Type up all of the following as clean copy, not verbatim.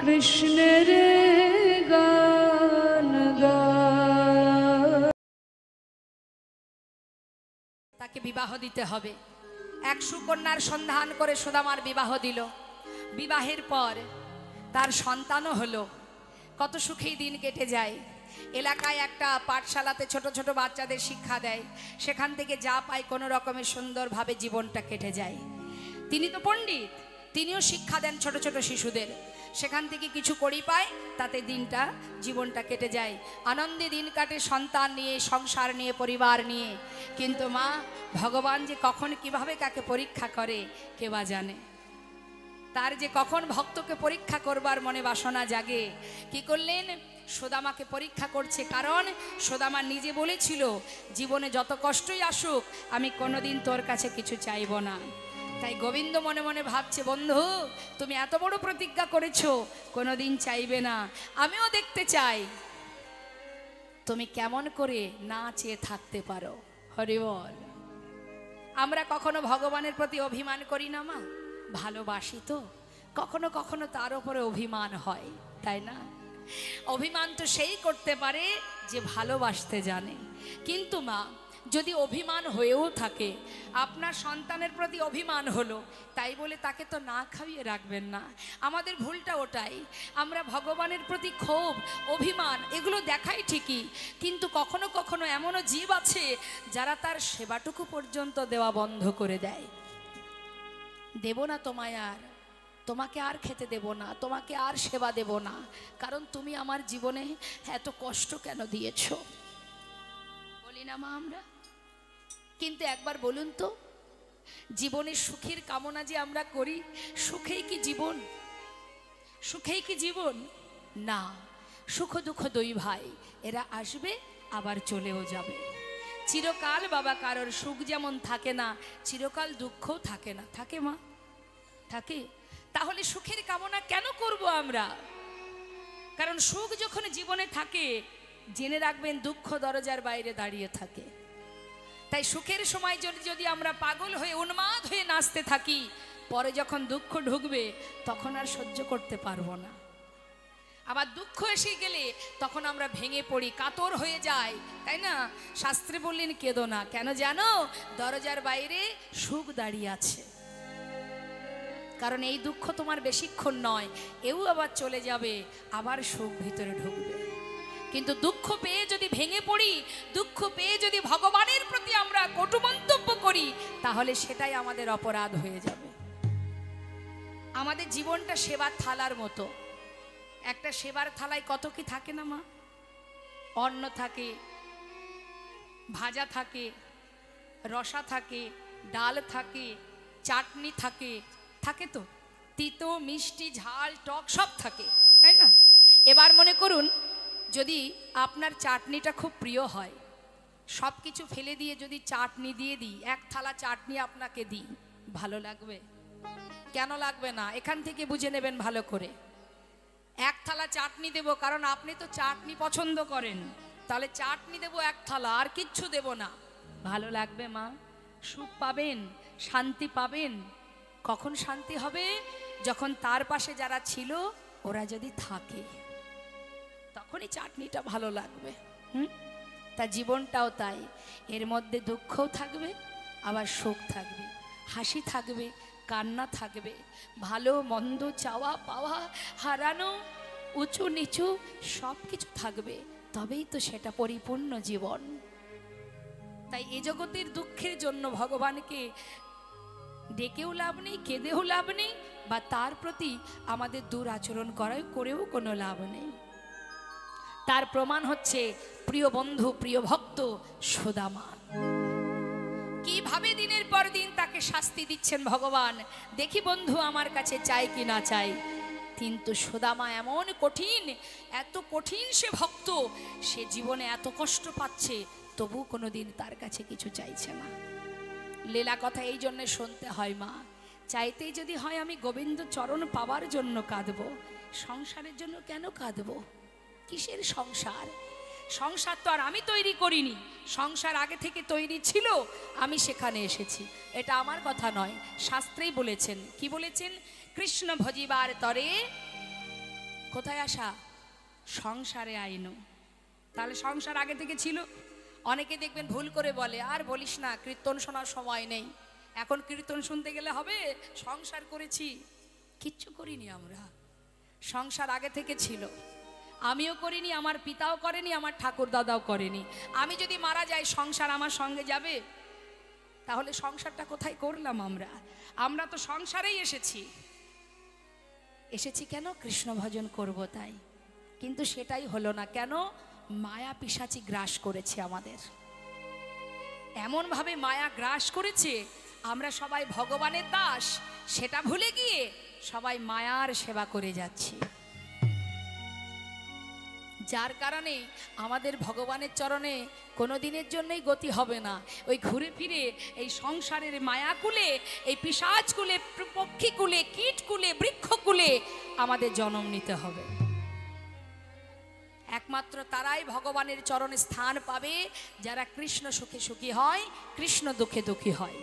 কৃষ্ণের গান গায়। তাকে বিবাহ দিতে হবে। এক সুকন্যার সন্ধান করে সুদামার বিবাহ দিল। বিবাহের পর তার সন্তানও হলো। কত সুখেই দিন কেটে যায়। এলাকায় একটা পাঠশালাতে ছোট ছোট বাচ্চাদের শিক্ষা দেয়, সেখান থেকে যা পায় কোনো রকমের সুন্দরভাবে জীবনটা কেটে যায়। তিনি তো পণ্ডিত, তিনিও শিক্ষা দেন ছোট ছোট শিশুদের, সেখান থেকে কিছু করি পায়, তাতে দিনটা জীবনটা কেটে যায়। আনন্দে দিন কাটে, সন্তান নিয়ে, সংসার নিয়ে, পরিবার নিয়ে। কিন্তু মা, ভগবান যে কখন কিভাবে কাকে পরীক্ষা করে কে বা জানে। তার যে কখন ভক্তকে পরীক্ষা করবার মনে বাসনা জাগে। কি করলেন? সুদামাকে পরীক্ষা করছে, কারণ সুদামা নিজে বলেছিল, জীবনে যত কষ্টই আসুক আমি কোনোদিন তোর কাছে কিছু চাইব না। তাই গোবিন্দ মনে মনে ভাবছে, বন্ধু তুমি এত বড় প্রতিজ্ঞা করেছো, কোনোদিন চাইবে না, আমিও দেখতে চাই তুমি কেমন করে না চেয়ে থাকতে পারো। হরি বল। আমরা কখনো ভগবানের প্রতি অভিমান করি না মা? ভালোবাসি তো, কখনো কখনো তার উপরে অভিমান হয়, তাই না? অভিমান তো সেই করতে পারে যে ভালোবাসতে জানে। কিন্তু মা, যদি অভিমান হয়েও থাকে, আপনার সন্তানের প্রতি অভিমান হলো, তাই বলে তাকে তো না খাইয়ে রাখবেন না। আমাদের ভুলটা ওটাই, আমরা ভগবানের প্রতি ক্ষোভ, অভিমান এগুলো দেখাই ঠিকই, কিন্তু কখনো কখনো এমনও জীব আছে যারা তার সেবাটুকু পর্যন্ত দেওয়া বন্ধ করে দেয়। দেব না তোমায়, আর তোমাকে আর খেতে দেব না, তোমাকে আর সেবা দেব না, কারণ তুমি আমার জীবনে এত কষ্ট কেন দিয়েছ, বলি না মা আমরা? কিন্তু একবার বলুন তো, জীবনের সুখের কামনা যে আমরা করি, সুখেই কি জীবন? সুখেই কি জীবন? না, সুখ দুঃখ দুই ভাই, এরা আসবে আবার চলেও যাবে। চিরকাল বাবা কারোর সুখ যেমন থাকে না, চিরকাল দুঃখও থাকে না। থাকে মা? থাকে। তাহলে সুখের কামনা কেন করব আমরা? কারণ সুখ যখন জীবনে থাকে, জেনে রাখবেন দুঃখ দরজার বাইরে দাঁড়িয়ে থাকে। তাই সুখের সময় যদি আমরা পাগল হয়ে উন্মাদ হয়ে নাচতে থাকি, পরে যখন দুঃখ ঢুকবে তখন আর সহ্য করতে পারবো না। আবার দুঃখ এসে গেলে তখন আমরা ভেঙে পড়ি, কাতর হয়ে যাই, তাই না? শাস্ত্রে বললেন কেঁদো না, কেন জানো? দরজার বাইরে সুখ দাঁড়িয়ে আছে। কারণ এই দুঃখ তোমার বেশিক্ষণ নয়, এও আবার চলে যাবে, আবার সুখ ভিতরে ঢুকবে। কিন্তু দুঃখ পেয়ে যদি ভেঙে পড়ি, দুঃখ পেয়ে যদি ভগবানের প্রতি আমরা কটু মন্তব্য করি, তাহলে সেটাই আমাদের অপরাধ হয়ে যাবে। আমাদের জীবনটা সেবার থালার মতো। একটা সেবার থালায় কত কি থাকে না মা? অন্ন থাকে, ভাজা থাকে, রসা থাকে, ডাল থাকে, চাটনি থাকে, থাকে তো, তিতো মিষ্টি ঝাল টক সব থাকে, তাই না? এবার মনে করুন, যদি আপনার চাটনিটা খুব প্রিয় হয়, সব কিছু ফেলে দিয়ে যদি চাটনি দিয়ে দিই, এক থালা চাটনি আপনাকে দিই, ভালো লাগবে? কেন লাগবে না? এখান থেকে বুঝে নেবেন ভালো করে। এক থালা চাটনি দেব, কারণ আপনি তো চাটনি পছন্দ করেন, তাহলে চাটনি দেব এক থালা, আর কিচ্ছু দেব না। ভালো লাগবে মা? সুখ পাবেন, শান্তি পাবেন। কখন শান্তি হবে? যখন তার পাশে যারা ছিল ওরা যদি থাকে, তখনই চাটনিটা ভালো লাগবে। তা জীবনটাও তাই, এর মধ্যে দুঃখও থাকবে, আবার সুখ থাকবে, হাসি থাকবে, কান্না থাকবে, ভালো মন্দ, চাওয়া পাওয়া, হারানো, উঁচু নিচু সব কিছু থাকবে, তবেই তো সেটা পরিপূর্ণ জীবন। তাই এ জগতের দুঃখের জন্য ভগবানকে ডেকেও লাভ নেই, কেঁদেও লাভ নেই, বা তার প্রতি আমাদের দুরাচরণ করেও কোনো লাভ নেই। তার প্রমাণ হচ্ছে প্রিয় বন্ধু, প্রিয় ভক্ত সুদামা। কিভাবে দিনের পর দিন তাকে শাস্তি দিচ্ছেন ভগবান, দেখি বন্ধু আমার কাছে চাই কি না চাই। কিন্তু সুদামা এমন কঠিন, এত কঠিন সে ভক্ত, সে জীবনে এত কষ্ট পাচ্ছে, তবু কোনোদিন তার কাছে কিছু চাইছে না। লীলা কথা এই জন্য শুনতে হয় মা, চাইতেই যদি হয় আমি গোবিন্দ চরণ পাওয়ার জন্য কাঁদবো, সংসারের জন্য কেন কাঁদবো? কিসের সংসার? সংসার তো আর আমি তৈরি করিনি, সংসার আগে থেকে তৈরি ছিল, আমি সেখানে এসেছি। এটা আমার কথা নয়, শাস্ত্রেই বলেছেন। কি বলেছেন? কৃষ্ণ ভজিবার তরে কোথায় আসা? সংসারে আইনু। তাহলে সংসার আগে থেকে ছিল। অনেকে দেখবেন ভুল করে বলে, আর বলিস না, কীর্তন শোনার সময় নেই, এখন কীর্তন শুনতে গেলে হবে, সংসার করেছি। কিচ্ছু করিনি আমরা, সংসার আগে থেকে ছিল। আমিও করিনি, আমার পিতাও করেনি, আমার ঠাকুর দাদাও করেনি। আমি যদি মারা যাই সংসার আমার সঙ্গে যাবে? তাহলে সংসারটা কোথায় করলাম আমরা? আমরা তো সংসারেই এসেছি কেন? কৃষ্ণ ভজন করব তাই। কিন্তু সেটাই হলো না। কেন? মায়া পিশাচি গ্রাস করেছে আমাদের, এমনভাবে মায়া গ্রাস করেছে আমরা সবাই ভগবানের দাস, সেটা ভুলে গিয়ে সবাই মায়ার সেবা করে যাচ্ছি। যার কারণে আমাদের ভগবানের চরণে কোনো দিনের জন্যই গতি হবে না। ওই ঘুরে ফিরে এই সংসারের মায়াকুলে, এই পিশাচকুলে, পক্ষীকুলে, কীটকুলে, বৃক্ষকুলে আমাদের জন্ম নিতে হবে। একমাত্র তারাই ভগবানের চরণে স্থান পাবে যারা কৃষ্ণ সুখে সুখী হয়, কৃষ্ণ দুঃখে দুঃখী হয়।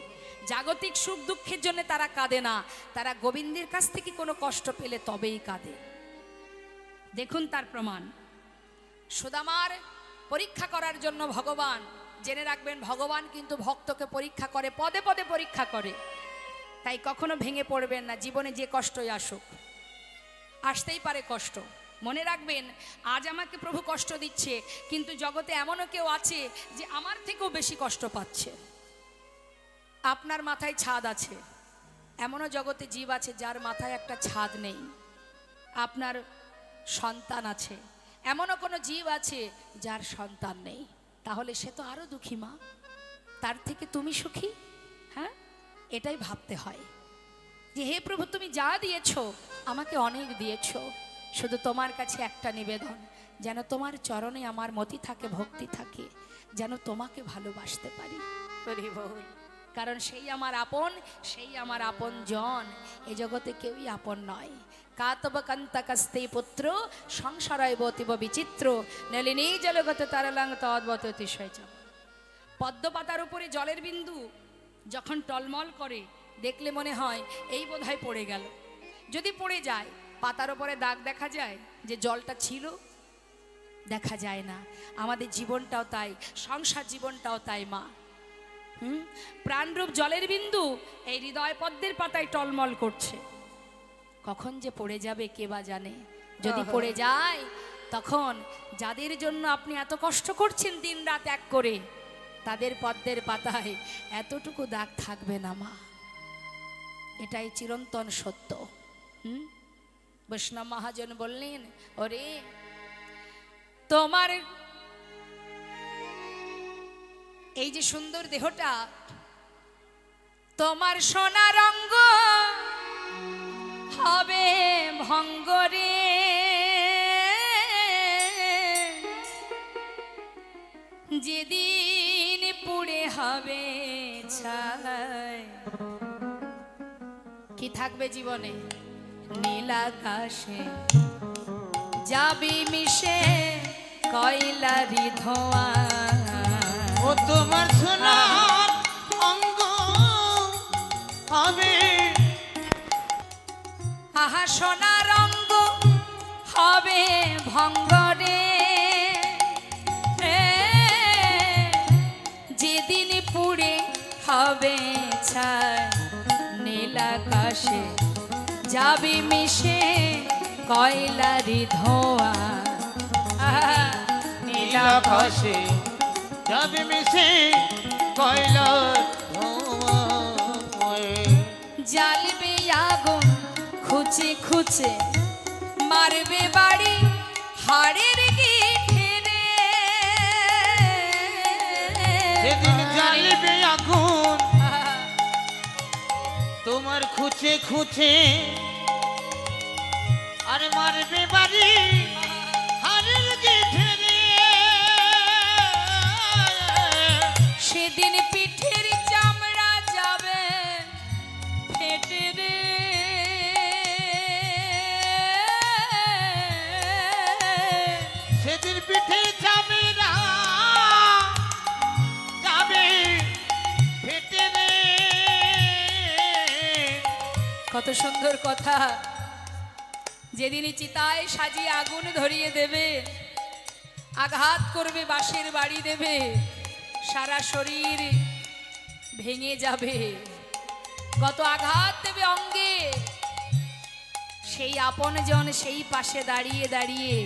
জাগতিক সুখ দুঃখের জন্য তারা কাঁদে না, তারা গোবিন্দের কাছ থেকে কোনো কষ্ট পেলে তবেই কাঁদে। দেখুন তার প্রমাণ। সুদামার পরীক্ষা করার জন্য ভগবান, জেনে রাখবেন ভগবান কিন্তু ভক্তকে পরীক্ষা করে, পদে পদে পরীক্ষা করে। তাই কখনো ভেঙে পড়বেন না। জীবনে যে কষ্টই আসুক, আসতেই পারে কষ্ট, মনে রাখবেন আজ আমাকে প্রভু কষ্ট দিচ্ছে, কিন্তু জগতে এমনও কেউ আছে যে আমার থেকেও বেশি কষ্ট পাচ্ছে। আপনার মাথায় ছাদ আছে, এমনও জগতে জীব আছে যার মাথায় একটা ছাদ নেই। আপনার সন্তান আছে, এমনও কোনো জীব আছে যার সন্তান নেই। তাহলে সে তো আরো দুঃখী মা, তার থেকে তুমি সুখী? হ্যাঁ, এটাই ভাবতে হয় যে হে প্রভু, তুমি যা দিয়েছো আমাকে অনেক দিয়েছো, শুধু তোমার কাছে একটা নিবেদন, যেন তোমার চরণে আমার মতি থাকে, ভক্তি থাকে, যেন তোমাকে ভালোবাসতে পারি। কারণ সেই আমার আপন, সেই আমার আপন জন। এ জগতে কেউই আপন নয়। কাতব কান্তাকাস্তে পুত্র সংসারয় বতিব বিচিত্র নলিনী জলগতে তারলাং তদ্বত অতিশয় চাপ। পদ্ম পাতার উপরে জলের বিন্দু যখন টলমল করে, দেখলে মনে হয় এই বোধহয় পড়ে গেল। যদি পড়ে যায়, পাতার উপরে দাগ দেখা যায় যে জলটা ছিল? দেখা যায় না। আমাদের জীবনটাও তাই, সংসার জীবনটাও তাই মা। প্রাণরূপ জলের বিন্দু এই হৃদয় পদ্মের পাতায় টলমল করছে, কখন যে পড়ে যাবে কে বা জানে। যদি পড়ে যায়, তখন যাদের জন্য আপনি এত কষ্ট করছেন দিন রাত এক করে, তাদের পদ্মের পাতায় এতটুকু দাগ থাকবে না মা। এটাই চিরন্তন সত্য। বৈষ্ণব মহাজন বললেন, ওরে তোমার এই যে সুন্দর দেহটা, তোমার সোনা রঙ্গ হবে ভঙ্গরে, যেদিন পুড়ে হবে ছাই। কি থাকবে জীবনে? নীল আকাশে যাবি মিশে কয়লারি ধোঁয়া। ও তোমার সোনার অঙ্গ হবে, আহা সোনার অঙ্গ হবে ভঙ্গরে, যেদিন পুড়ে হবে ছাই। নীল আকাশে যাবি মিশে কয়লারি ধোঁয়া। নীল আকাশে যাবি মিশে কয়লার ধোঁয়া। জ্বালবে আগুন খুঁচে খুঁচে, মারবে বাড়ি হাড়ের গিঠে রে। সেদিন জ্বালবে আগুন তোমার খুঁচে খুঁচে, আর মারবে বাড়ি হাড়ের গিঠে রে। সেদিন পিঠের চামড়া যাবে ফেটে রে। সেদিন পিঠের চামড়া যাবে ফেটে রে। কত সুন্দর কথা। যেদিনই চিতায় সাজিয়ে আগুন ধরিয়ে দেবে, আঘাত করবে, বাঁশের বাড়ি দেবে, সারা শরীর ভেঙে যাবে, কত আঘাত দেবে অঙ্গে, সেই আপনজন সেই পাশে দাঁড়িয়ে দাঁড়িয়ে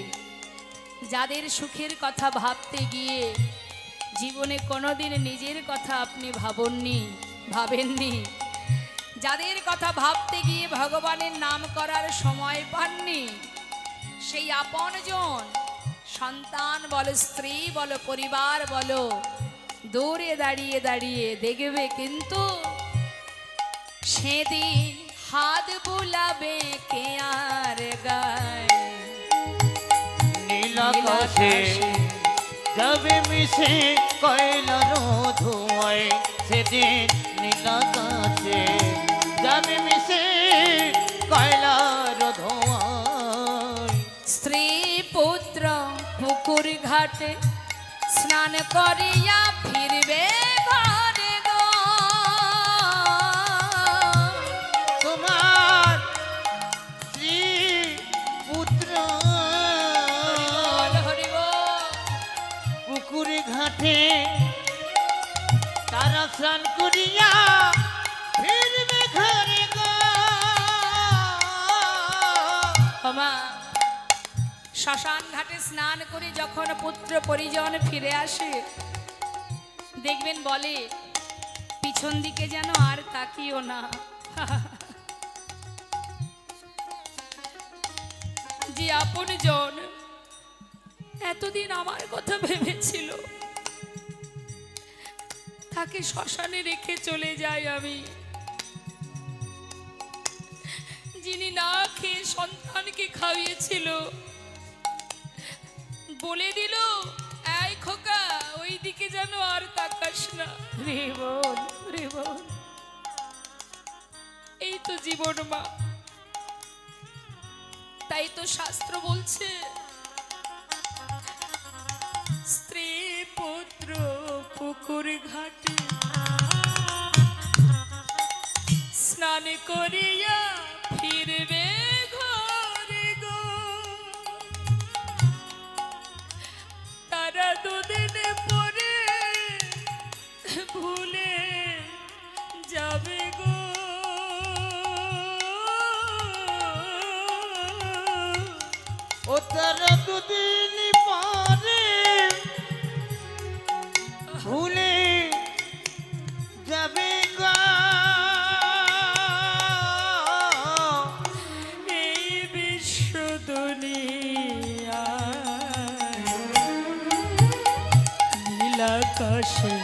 যাদের সুখের কথা ভাবতে গিয়ে জীবনে কোনোদিন নিজের কথা আপনি ভাবেননি, যাদের কথা ভাবতে গিয়ে ভগবানের নাম করার সময় পাননি, সেই আপনজন সন্তান বলো, স্ত্রী বলো, পরিবার বলো, দূরে দাঁড়িয়ে দাঁড়িয়ে দেখবে কিন্তু সেদিন হাত বুলাবে কে আর গায়। নীল আকাশে যাবে মিশে কয়লার ধোঁয়ায়, সেদিন নীল আকাশে যাবে মিশে কয়লার ধোঁয়ায়। স্ত্রী পুত্র পুকুর ঘাটে স্নান করিয়া ফিরবে ঘরে গো। তোমার স্ত্রী পুত্র পুকুর ঘাটে তারা স্নান করিয়া ফিরবে ঘরে গো। শ্মশান ঘাটে স্নান করে যখন পুত্র পরিজন ফিরে আসে, দেখবেন বলে পিছন দিকে যেন আর তাকিও না। যে আপনজন এতদিন আমার কথা ভেবেছিল, তাকে শ্মশানে রেখে চলে যাই আমি। যিনি না খেয়ে সন্তানকে খাইয়েছিল, বলে দিল এই খোকা ওই দিকে যেন আর তাকাস না। রে বোন, রে বোন, এই তো জীবন মা। তাই তো শাস্ত্র বলছে স্ত্রী পুত্র পুকুর ঘাটে স্নান করিয়া ফিরবে ঘরে গো। তারা দুদিন পরে ভুলে যাবে গো। ও তারা দুদিন পরে ভুলে যাবে গো। এই বিশ্ব দুনিয়া নীলাকাশে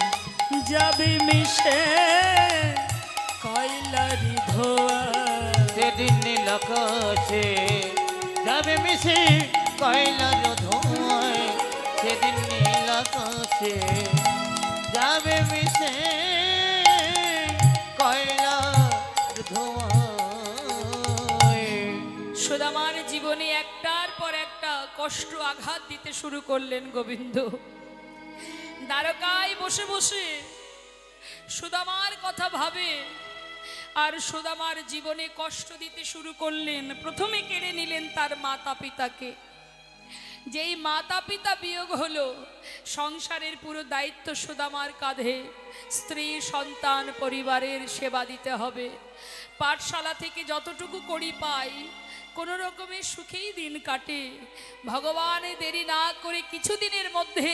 যাবে মিশে কয়লারি ধোয়া। সেদিন নীল আকাশে যাবে মিশে কয়লার ধোঁয়ায়, সেদিন নীল আকাশে যাবে মিশে কয়লার ধোঁয়ায়। সুদামার জীবনে একটার পর একটা কষ্ট আঘাত দিতে শুরু করলেন গোবিন্দ। দ্বারকায় বসে বসে সুদামার কথা ভাবে, আর সুদামার জীবনে কষ্ট দিতে শুরু করলেন। প্রথমে কেড়ে নিলেন তার মাতা পিতাকে। যেই মাতা পিতা বিয়োগ হলো, সংসারের পুরো দায়িত্ব সুদামার কাঁধে। স্ত্রী সন্তান পরিবারের সেবা দিতে হবে। পাঠশালা থেকে যতটুকু করি পাই, কোনো রকমের সুখেই দিন কাটে। ভগবান দেরি না করে কিছুদিনের মধ্যে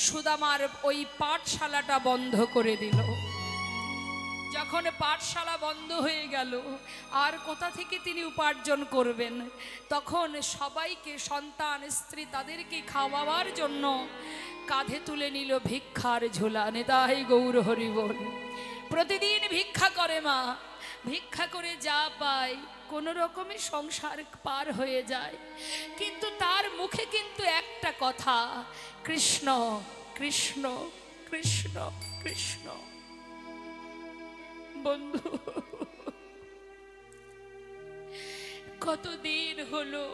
সুদামার ওই পাঠশালাটা বন্ধ করে দিল। যখন পাঠশালা বন্ধ হয়ে গেল, আর কোথা থেকে তিনি উপার্জন করবেন? তখন সবাইকে, সন্তান স্ত্রী তাদেরকে খাওয়াবার জন্য কাঁধে তুলে নিল ভিক্ষার ঝোলা। নেতাই গৌর হরি বল। প্রতিদিন ভিক্ষা করে মা, ভিক্ষা করে যা পায় কোনো রকমে সংসার পার হয়ে যায়। কিন্তু তার মুখে কিন্তু একটা কথা, কৃষ্ণ কৃষ্ণ কৃষ্ণ কৃষ্ণ। বন্ধু, কতদিন হলো,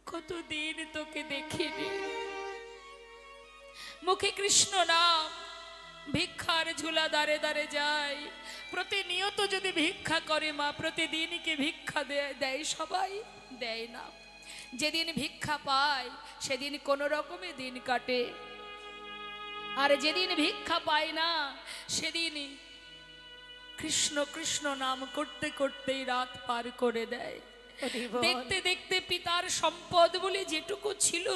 কতদিন তোকে দেখিনি। মুখে কৃষ্ণ নাম, ভিক্ষার ঝুলা দাঁড়ে দাঁড়ে যায়, প্রতিনিয়ত যদি ভিক্ষা করে মা, প্রতিদিন কি ভিক্ষা দেয় সবাই? দেয় না। যেদিন ভিক্ষা পায় সেদিন কোনো রকমে দিন কাটে, আর যেদিন ভিক্ষা পায় না সেদিন কৃষ্ণ কৃষ্ণ নাম করতে করতেই রাত পার করে দেয়। দেখতে দেখতে পিতার সম্পদ বলে যেটুকু ছিল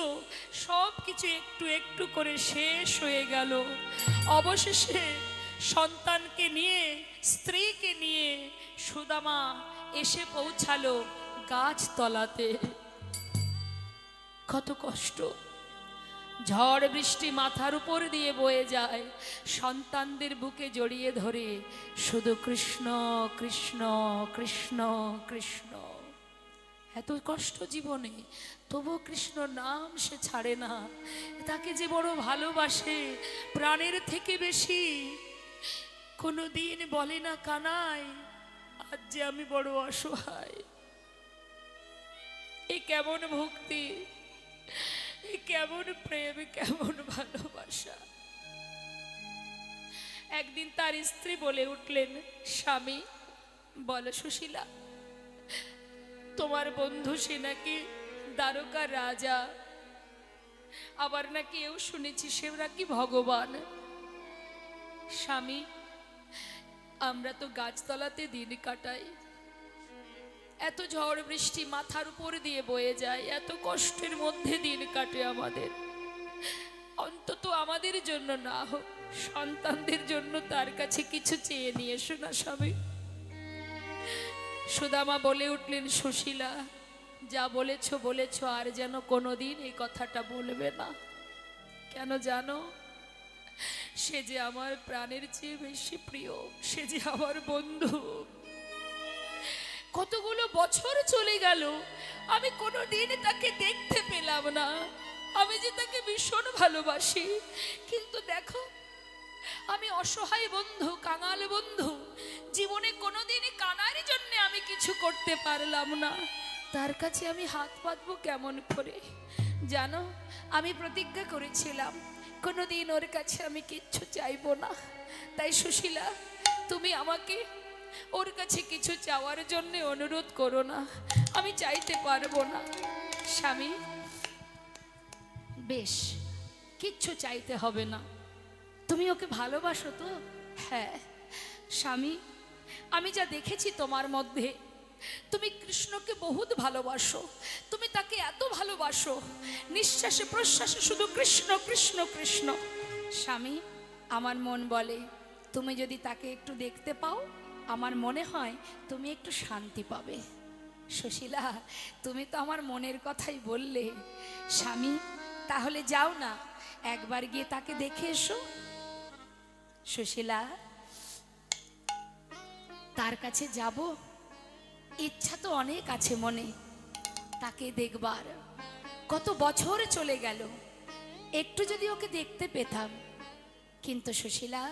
সব কিছু একটু একটু করে শেষ হয়ে গেল। অবশেষে সন্তানকে নিয়ে, স্ত্রীকে নিয়ে সুদামা এসে পৌঁছালো গাছতলাতে। কত কষ্ট, ঝড় বৃষ্টি মাথার উপর দিয়ে বয়ে যায়, সন্তানদের বুকে জড়িয়ে ধরে শুধু কৃষ্ণ কৃষ্ণ কৃষ্ণ কৃষ্ণ। এত কষ্ট জীবনে, তবু কৃষ্ণ নাম সে ছাড়ে না। তাকে যে বড় ভালোবাসে, প্রাণের থেকে বেশি। কোনোদিন বলে না কানাই আজ যে আমি বড় অসহায়। এ কেমন ভক্তি, এ কেমন প্রেম, কেমন ভালোবাসা। একদিন তার স্ত্রী বলে উঠলেন, স্বামী বলো সুশীলা, তোমার বন্ধু সে নাকি দ্বারকা রাজা, আবার নাকি এও শুনেছি সে নাকি ভগবান। স্বামী, আমরা তো গাছতলাতে দিন কাটাই, এত ঝড় বৃষ্টি মাথার উপর দিয়ে বয়ে যায়, এত কষ্টের মধ্যে দিন কাটে আমাদের। অন্তত আমাদের জন্য না হোক, সন্তানদের জন্য তার কাছে কিছু চেয়ে নিয়ে এসো না স্বামী। সুদামা বলে উঠলেন, সুশীলা যা বলেছ বলেছ, আর যেন কোনোদিন এই কথাটা বলবে না। কেন জানো? সে যে আমার প্রাণের চেয়ে বেশি প্রিয়, সে যে আমার বন্ধু। কতগুলো বছর চলে গেল, আমি কোনোদিন তাকে দেখতে পেলাম না। আমি যে তাকে ভীষণ ভালোবাসি, কিন্তু দেখো আমি অসহায় বন্ধু, কাঙাল বন্ধু, জীবনে কোনোদিনই কানার জন্য আমি কিছু করতে পারলাম না। তার কাছে আমি হাত পাতবো কেমন করে? জানো, আমি প্রতিজ্ঞা করেছিলাম কোনোদিন ওর কাছে আমি কিচ্ছু চাইবো না। তাই সুশীলা, তুমি আমাকে ওর কাছে কিছু চাওয়ার জন্য অনুরোধ করো না, আমি চাইতে পারবো না। স্বামী, বেশ, কিচ্ছু চাইতে হবে না। তুমি ওকে ভালোবাসো তো? হ্যাঁ স্বামী, আমি যা দেখেছি তোমার মধ্যে, তুমি কৃষ্ণকে বহুত ভালোবাসো। তুমি তাকে এত ভালোবাসো, নিঃশ্বাসে প্রশ্বাসে শুধু কৃষ্ণ কৃষ্ণ কৃষ্ণ। স্বামী, আমার মন বলে তুমি যদি তাকে একটু দেখতে পাও, আমার মনে হয় তুমি একটু শান্তি পাবে। সুশীলা, তুমি তো আমার মনের কথাই বললে। স্বামী, তাহলে যাও না, একবার গিয়ে তাকে দেখে এসো। সুশীলা, তার কাছে যাব, ইচ্ছা তো অনেক আছে মনে তাকে দেখবার। কত বছর চলে গেল, একটু যদি ওকে দেখতে পেতাম। কিন্তু সুশীলা,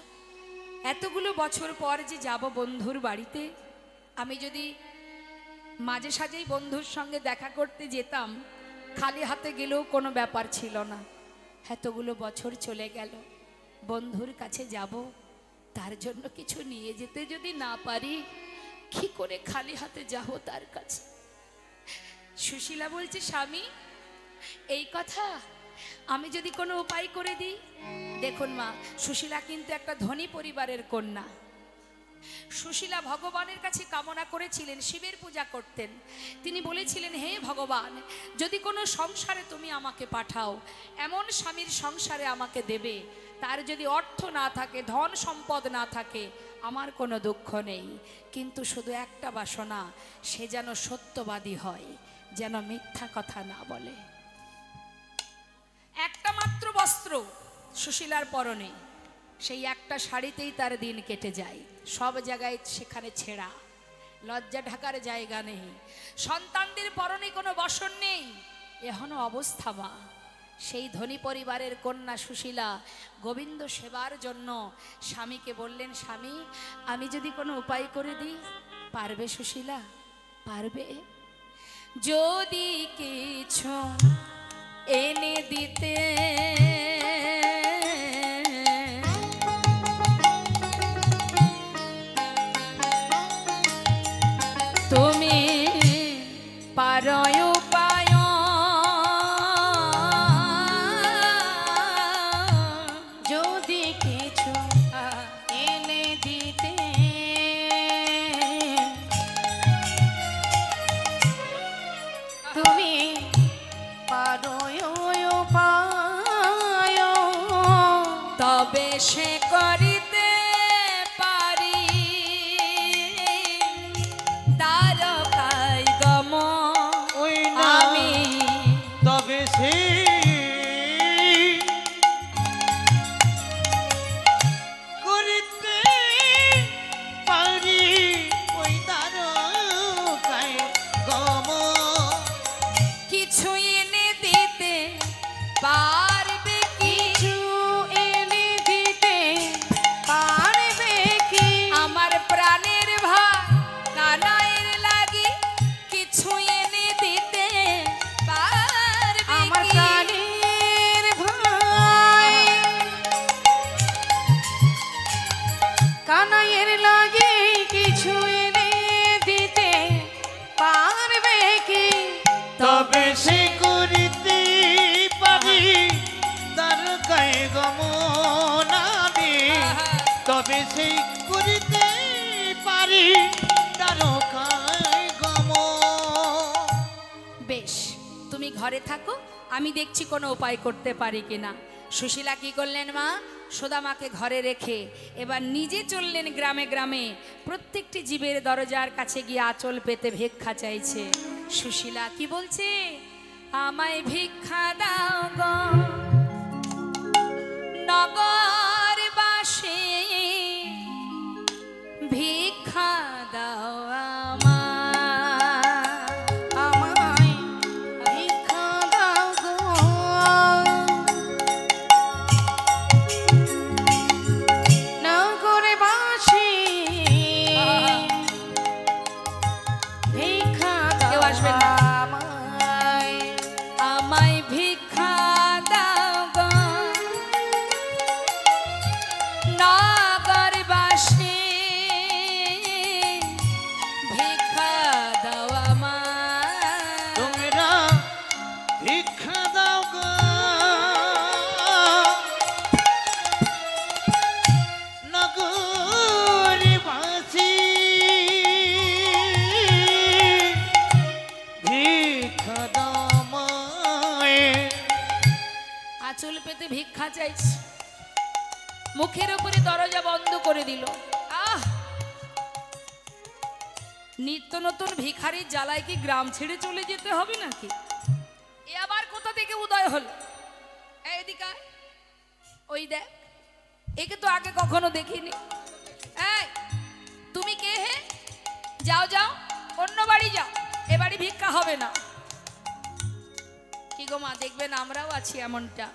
এতগুলো বছর পর যে যাব বন্ধুর বাড়িতে, আমি যদি মাঝে সাঝেই বন্ধুর সঙ্গে দেখা করতে যেতাম, খালি হাতে গেলেও কোনো ব্যাপার ছিল না। এতগুলো বছর চলে গেল, বন্ধুর কাছে যাব, তার জন্য কিছু নিয়ে যেতে যদি না পারি, কি করে খালি হাতে যাব তার কাছে? সুশীলা বলছে, স্বামী এই কথা, আমি যদি কোনো উপায় করে দিই। দেখুন মা, সুশীলা কিন্তু একটা ধনী পরিবারের কন্যা। সুশীলা ভগবানের কাছে কামনা করেছিলেন, শিবের পূজা করতেন। তিনি বলেছিলেন, হে ভগবান, যদি কোনো সংসারে তুমি আমাকে পাঠাও, এমন স্বামীর সংসারে আমাকে দেবে, তার যদি অর্থ না থাকে, ধন সম্পদ না থাকে, আমার কোনো দুঃখ নেই, কিন্তু শুধু একটা বাসনা, সে যেন সত্যবাদী হয়, যেন মিথ্যা কথা না বলে। একটা মাত্র বস্ত্র সুশীলার পরনে, সেই একটা শাড়িতেই তার দিন কেটে যায়। সব জায়গায় সেখানে ছেঁড়া, লজ্জা ঢাকার জায়গা নেই, সন্তানদের পরনে কোনো বসন নেই, এখনো অবস্থা মা। সেই ধনী পরিবারের কন্যা সুশীলা গোবিন্দ সেবার জন্য স্বামীকে বললেন, স্বামী আমি যদি কোনো উপায় করে দিই, পারবে সুশীলা? পারবে? যদি কিছু এনে দিতে বেশ, তুমি ঘরে থাকো, আমি দেখছি কোনো উপায় করতে পারি কিনা। সুশীলা কি করলেন মা? সুদামাকে ঘরে রেখে এবার নিজে চললেন গ্রামে গ্রামে, প্রত্যেকটি জীবের দরজার কাছে গিয়ে আঁচল পেতে ভিক্ষা চাইছে। সুশীলা কি বলছে? আমায় ভিক্ষা দাও গো নগরবাসী, ভিক্ষা দাও আমায় ভিক্ষা দাও গো নগরবাসী, ভিক্ষা দাও। কেউ আসবেন না। আমায় আমায় ভিক্ষা দাও গো নগরবাসী, ভিক্ষা দাও আমায়। তোমরা ভিক্ষা দাও গো নগরবাসী, ভিক্ষা দাও আমায়। আঁচল পেতে ভিক্ষা চাইছে, মুখের উপরে দরজা বন্ধ করে দিল। আহ, নিত্য নতুন ভিখারির জ্বালায় কি গ্রাম ছেড়ে চলে যেতে হবে নাকি? এ আবার কোথা থেকে উদয় হলো? এদিকে আয়। ওই দেখ, একে তো আগে কখনো দেখিনি। এই, তুমি কে হে? যাও যাও, অন্য বাড়ি যাও, এ বাড়ি ভিক্ষা হবে না। কি গো মা, দেখবেন আমরাও আছি এমনটা।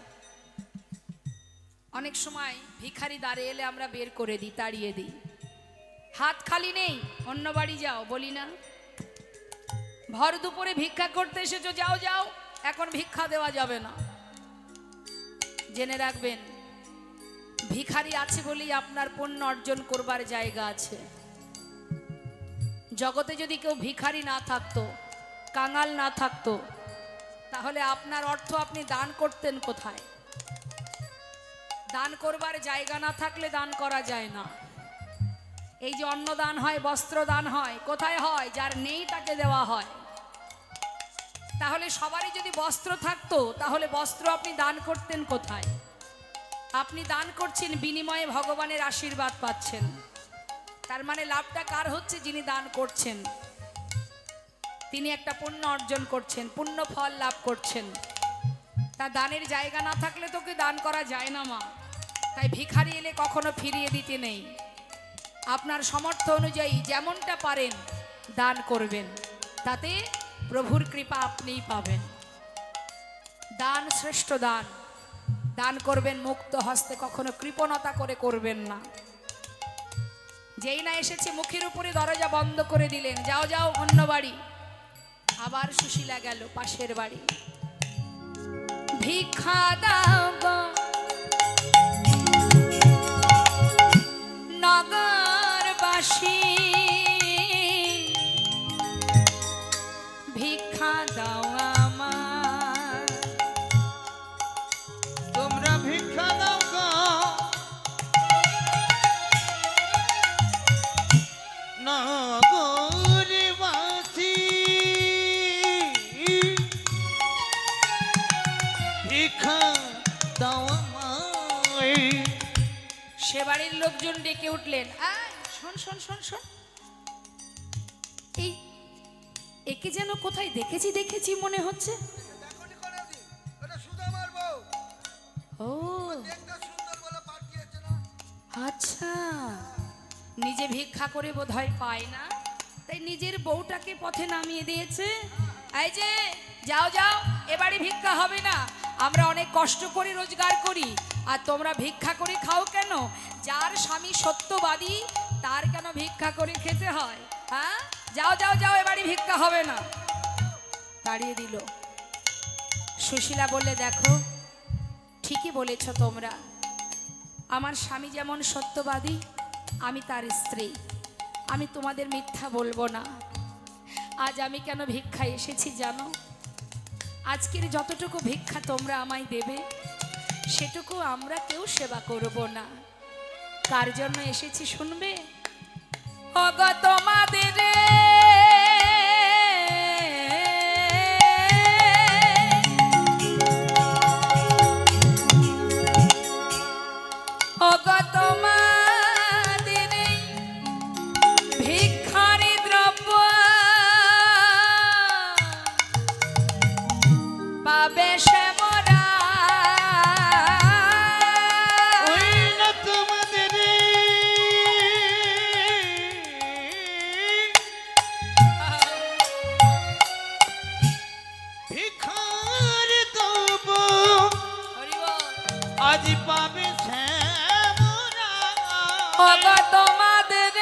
অনেক সময় ভিখারি দাঁড়িয়ে এলে আমরা বের করে দিই, তাড়িয়ে দিই। হাত খালি নেই, অন্য বাড়ি যাও বলি না? ভর দুপুরে ভিক্ষা করতে এসেছো, যাও যাও, এখন ভিক্ষা দেওয়া যাবে না। জেনে রাখবেন, ভিখারি আছে বলেই আপনার পুণ্য অর্জন করবার জায়গা আছে। জগতে যদি কেউ ভিখারি না থাকতো, কাঙাল না থাকতো, তাহলে আপনার অর্থ আপনি দান করতেন কোথায়? দান করবার জায়গা না থাকলে দান করা যায় না। এই যে অন্ন দান হয়, বস্ত্র দান হয়, কোথায় হয়? যার নেই তাকে দেওয়া হয়। তাহলে সবারই যদি বস্ত্র থাকতো, তাহলে বস্ত্র আপনি দান করতেন কোথায়? আপনি দান করছেন, বিনিময়ে ভগবানের আশীর্বাদ পাচ্ছেন। তার মানে লাভটা কার হচ্ছে? যিনি দান করছেন তিনি একটা পুণ্য অর্জন করছেন, পুণ্য ফল লাভ করছেন। তা দানের জায়গা না থাকলে তোকে দান করা যায় না মা। তাই ভিখারি এলে কখনো ফিরিয়ে দিতে নেই। আপনার সামর্থ্য অনুযায়ী যেমনটা পারেন দান করবেন, তাতে প্রভুর কৃপা আপনিই পাবেন। দান শ্রেষ্ঠ দান। দান করবেন মুক্ত হস্তে, কখনো কৃপণতা করে করবেন না। যেই না এসেছে মুখের উপরে দরজা বন্ধ করে দিলেন, যাও যাও অন্য বাড়ি। আবার সুশীলা গেল পাশের বাড়ি। ভিক্ষা দাও গো নগরবাসী, ভিক্ষা দাও আমার। তোমরা ভিক্ষা দাও গো নগরবাসী, ভিক্ষা দাও আমায়। সে বাড়ির লোকজন ডেকে উঠলেন, শোন শোন শোন শোন, এই একে যেন কোথায় দেখেছি দেখেছি মনে হচ্ছে। ও আচ্ছা, নিজে ভিক্ষা করে বোধহয় পায় না, তাই নিজের বউটাকে পথে নামিয়ে দিয়েছে। এই যে যাও যাও, এবারে ভিক্ষা হবে না, আমরা অনেক কষ্ট করে রোজগার করি, আর তোমরা ভিক্ষা করে খাও কেন? যার স্বামী সত্যবাদী তার কেন ভিক্ষা করে খেতে হয়? হ্যাঁ, যাও যাও যাও, এবারে ভিক্ষা হবে না। তাড়িয়ে দিল। সুশীলা বললে, দেখো ঠিকই বলেছ তোমরা, আমার স্বামী যেমন সত্যবাদী, আমি তার স্ত্রী, আমি তোমাদের মিথ্যা বলবো না। আজ আমি কেন ভিক্ষা এসেছি জানো? আজকের যতটুকু ভিক্ষা তোমরা আমায় দেবে, সেটুকু আমরা কেউ সেবা করব না। কার জন্য এসেছি শুনবে? ওগো তোমাদের পাবে সে মোরা ওই না তোমাদের ভিখার দেব আজ পাবে শ্যামরা ওগো তোমাদের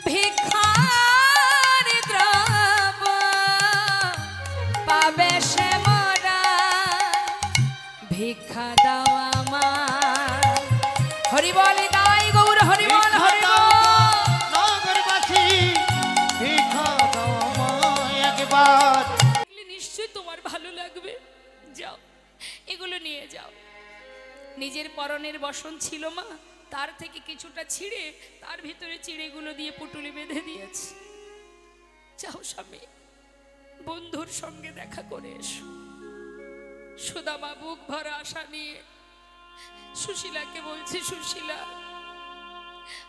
ভিখার দ্রব পাবে সে মোরা ভিক্ষা দাও আমার হরি বল দাই গৌর হরি বল হরি বল নগরবাসী ভিখা দাও আমায় একবার এগুলো নিশ্চয়ই তোমার ভালো লাগবে যাও এগুলো নিয়ে যাও নিজের পরনের বসন ছিল মা তার থেকে কিছুটা ছিঁড়ে তার ভিতরে চিড়েগুলো দিয়ে পুটুলি বেঁধে দিয়েছে যাও স্বামী বন্ধুর সঙ্গে দেখা করে এসো সুদামা বুক ভরা আশা নিয়ে সুশীলাকে বলছে সুশীলা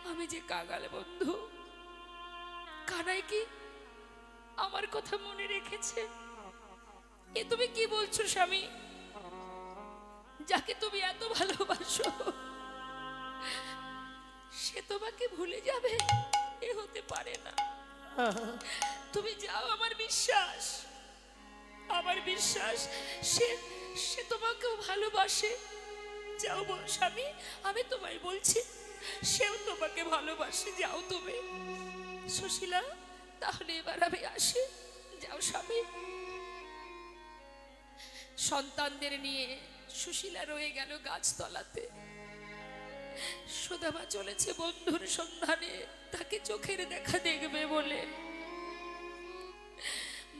আমি যে কাঙাল বন্ধু কানাই কি আমার কথা মনে রেখেছে এ তুমি কি বলছো স্বামী যাকে তুমি এত ভালোবাসো সে তোমাকে ভুলে যাবে এ হতে পারে না তুমি যাও আমার বিশ্বাস সে সে তোমাকেও ভালোবাসে যাও বল স্বামী আমি তোমায় বলছি সেও তোমাকে ভালোবাসে যাও তুমি সুশীলা তাহলে এবার আমি আসি যাও স্বামী সন্তানদের নিয়ে সুশীলা রয়ে গেল গাছতলাতে সুদামা চলেছে বন্ধুর সন্ধানে তাকে চোখের দেখা দেখবে বলে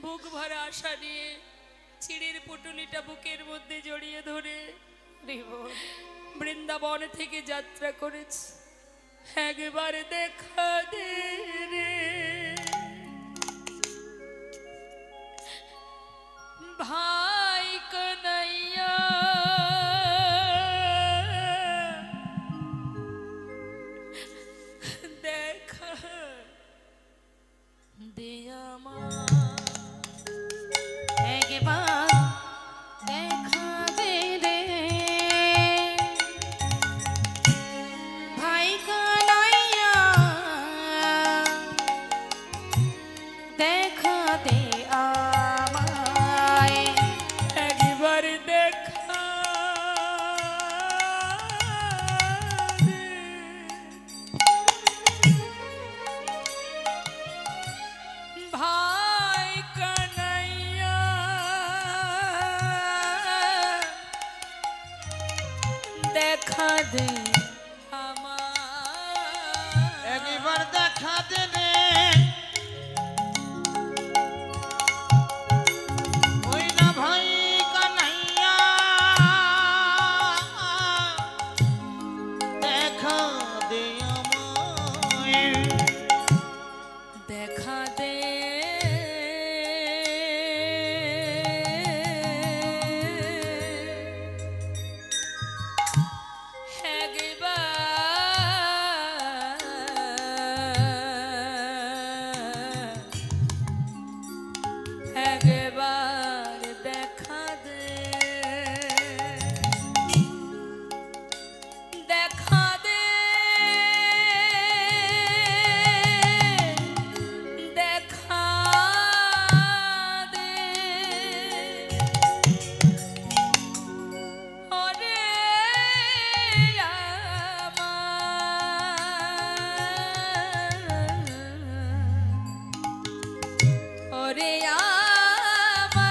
বুক ভরা আশা নিয়ে চিড়ের পুটুলিটা বুকের মধ্যে জড়িয়ে ধরে বৃন্দাবন থেকে যাত্রা করেছে একবার দেখা দে রে ভাই কনাইয়া দেখা দে আমার একবার দেখা দে রে ভাই কানাইয়া দেখা দে আমায় একবার দেখা দে। ভাই কানাইয়া দেখা দে আমার একবার দেখা দেবে ওই না ভাই কানাইয়া দেখা দে আমায় দেখা দে একবার দেখা দে দেখা দে দেখা দে ওরে আমার ওরে আমার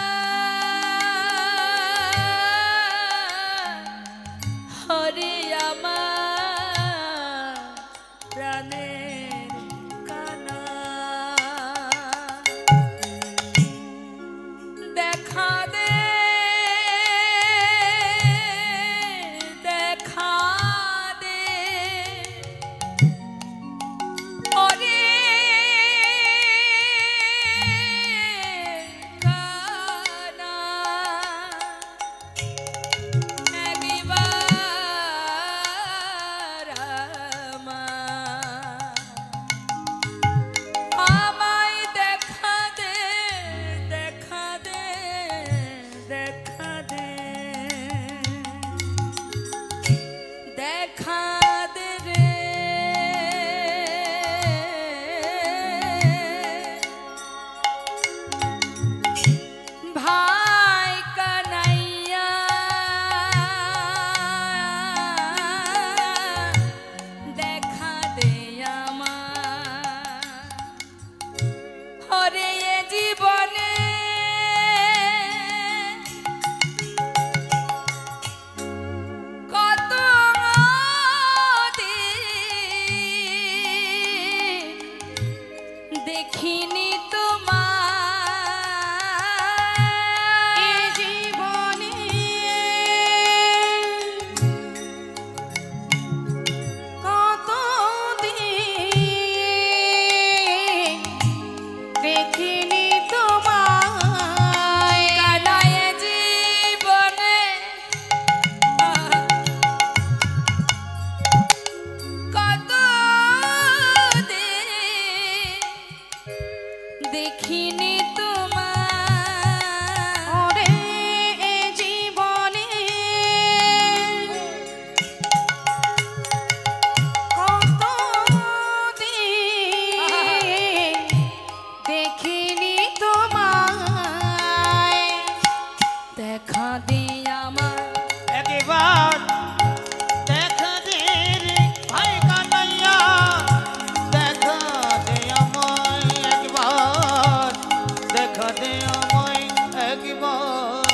দেখা দে আমায় একবার,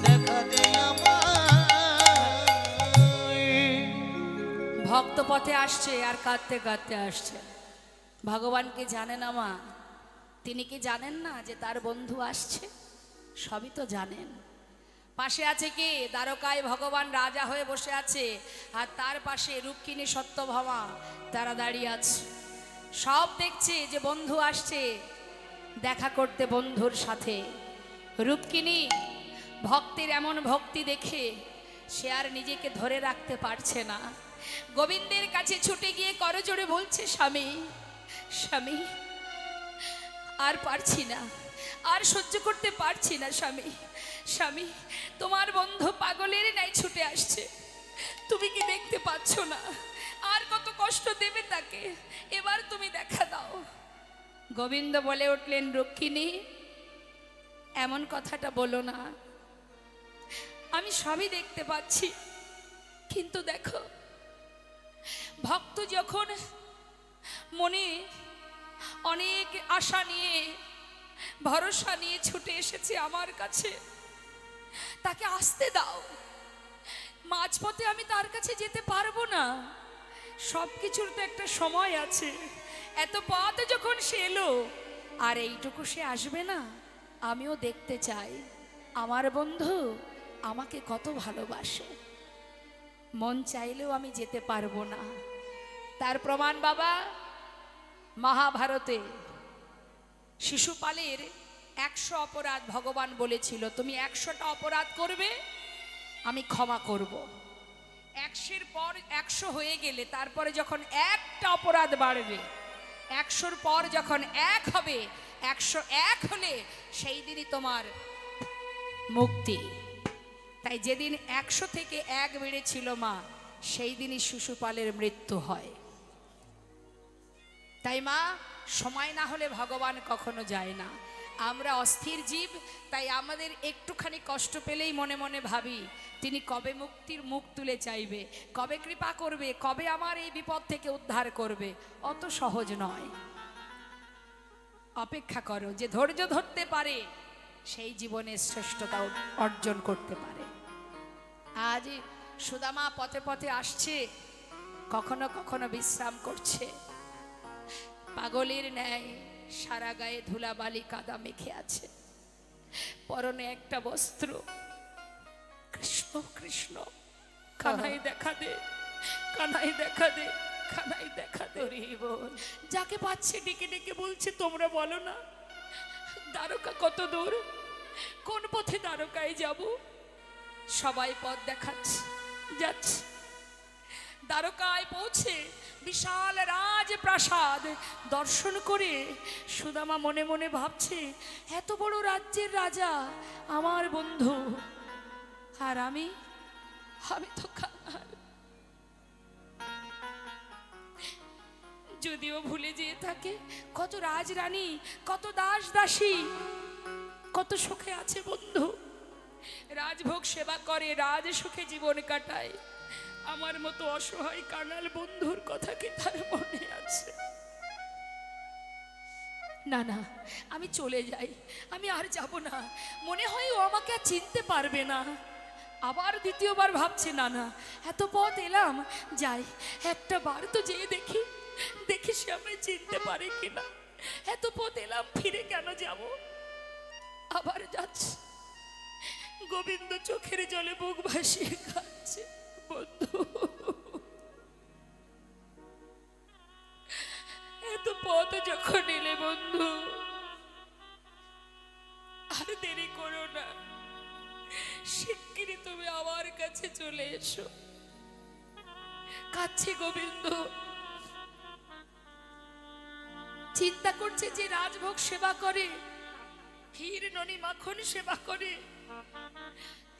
দেখা দে আমায়। ভক্ত পথে আসছে আর কাঁদতে কাঁদতে আসছে। ভগবান কি জানে না মা? তিনি কি জানেন না যে তার বন্ধু আসছে? সবই তো জানেন। পাশে আছে কি? দ্বারকায় ভগবান রাজা হয়ে বসে আছে, আর তার পাশে রুক্মিণী সত্যভামা তারা দাঁড়িয়ে আছে। সব দেখছে যে বন্ধু আসছে দেখা করতে বন্ধুর সাথে। রুক্মিণী ভক্তের এমন ভক্তি দেখে সে আর নিজেকে ধরে রাখতে পারছে না। গোবিন্দের কাছে ছুটে গিয়ে করজোড়ে বলছে, স্বামী স্বামী, আর পারছি না, আর সহ্য করতে পারছি না স্বামী। স্বামী, তোমার বন্ধু পাগলের ন্যায় ছুটে আসছে, তুমি কি দেখতে পাচ্ছ না? আর কত কষ্ট দেবে তাকে, এবার তুমি দেখা দাও। গোবিন্দ বলে উঠলেন, রুক্মিণী, এমন কথাটা বলো না। আমি সবই দেখতে পাচ্ছি, কিন্তু দেখো, ভক্ত যখন মনে অনেক আশা নিয়ে ভরসা নিয়ে ছুটে এসেছে আমার কাছে, তাকে আসতে দাও। মাঝপথে আমি তার কাছে যেতে পারবো না, সবকিছুর তো একটা সময় আছে। এত পথ যখন সে এলো, আর এইটুকু সে আসবে না? আমিও দেখতে চাই আমার বন্ধু আমাকে কত ভালোবাসে। মন চাইলেও আমি যেতে পারবো না। তার প্রমাণ বাবা, মহাভারতে শিশুপালের 100 অপরাধ ভগবান বলেছিল, তুমি 100টা অপরাধ করবে, আমি ক্ষমা করব। 100-এর পর 100 হয়ে গেলে তারপরে যখন একটা অপরাধ বাড়বে, 100-র পর যখন 1 হবে, 101 হলে সেই দিনই তোমার মুক্তি। তাই যেদিন 100 থেকে 1 বেড়েছিল মা, সেই দিনই শিশুপালের মৃত্যু হয়। তাই মা, সময় না হলে ভগবান কখনো যায় না। আমরা অস্থির জীব, তাই আমাদের একটুখানি কষ্ট পেলেই মনে মনে ভাবি তিনি কবে মুক্তির মুখ তুলে চাইবে, কবে কৃপা করবে, কবে আমার এই বিপদ থেকে উদ্ধার করবে। অত সহজ নয়। অপেক্ষা করো, যে ধৈর্য ধরতে পারে সেই জীবনে শ্রেষ্ঠতা অর্জন করতে পারে। আজ সুদামা পথে পথে আসছে, কখনো কখনো বিশ্রাম করছে। পাগলের ন্যায় সারা গায়ে ধুলাবালি কাদা মেখে আছে, পরনে একটা বস্ত্র। কৃষ্ণ কৃষ্ণ, কানাই দেখা দে, কানাই দেখা দে, কানাই দেখা দে। যাকে পাচ্ছে ডেকে ডেকে বলছে, তোমরা বলো না দ্বারকা কত দূর, কোন পথে দ্বারকায় যাব? সবাই পথ দেখাচ্ছে, যাচ্ছে। দ্বারকায় পৌঁছে বিশাল রাজপ্রাসাদ দর্শন করে সুদামা মনে মনে ভাবছে, এত বড় রাজ্যের রাজা আমার বন্ধু, আর আমি তো কাঙাল। যদিও ভুলে যেয়ে থাকে কত রাজরানী, কত দাস দাসী, কত সুখে আছে বন্ধু, রাজভোগ সেবা করে, রাজ সুখে জীবন কাটায়। আমার মতো অসহায় কাঙাল বন্ধুর কথা কি তার মনে আছে? না না, আমি চলে যাই, আমি আর যাব না। মনে হয় ও আমাকে আর চিনতে পারবে না। আবার দ্বিতীয়বার ভাবছে, না না, এত পথ এলাম, যাই একটা বার তো যেয়ে দেখি, দেখি সে আমায় চিনতে পারে কিনা। এত পথ এলাম, ফিরে কেন যাব? আবার যাচ্ছে। গোবিন্দ চোখের জলে বুক ভাসিয়ে কাঁদছে, বন্ধু এত পথ যখন এলে বন্ধু, আর দেরি করো না, শিগগিরই তুমি আমার কাছে চলে এসো। কাঁদছে গোবিন্দ, চিন্তা করছে যে রাজভোগ সেবা করে, ক্ষীর ননি মাখন সেবা করে,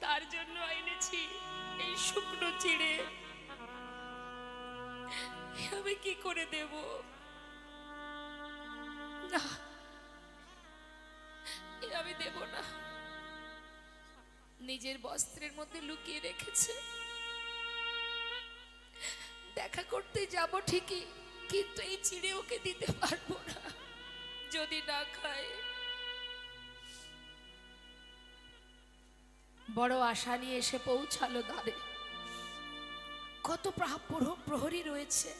তার জন্য এনেছি এই শুকনো চিড়ে। আমি কি করে দেব? না, আমি দেব না। নিজের বস্ত্রের মধ্যে লুকিয়ে রেখেছে। দেখা করতে যাব ঠিকই, কিন্তু এই চিড়ে ওকে দিতে পারবো না। যদি না খায় বড় আশা নিয়ে এসে পৌঁছালো দ্বারে। কত প্রহরী রয়েছে,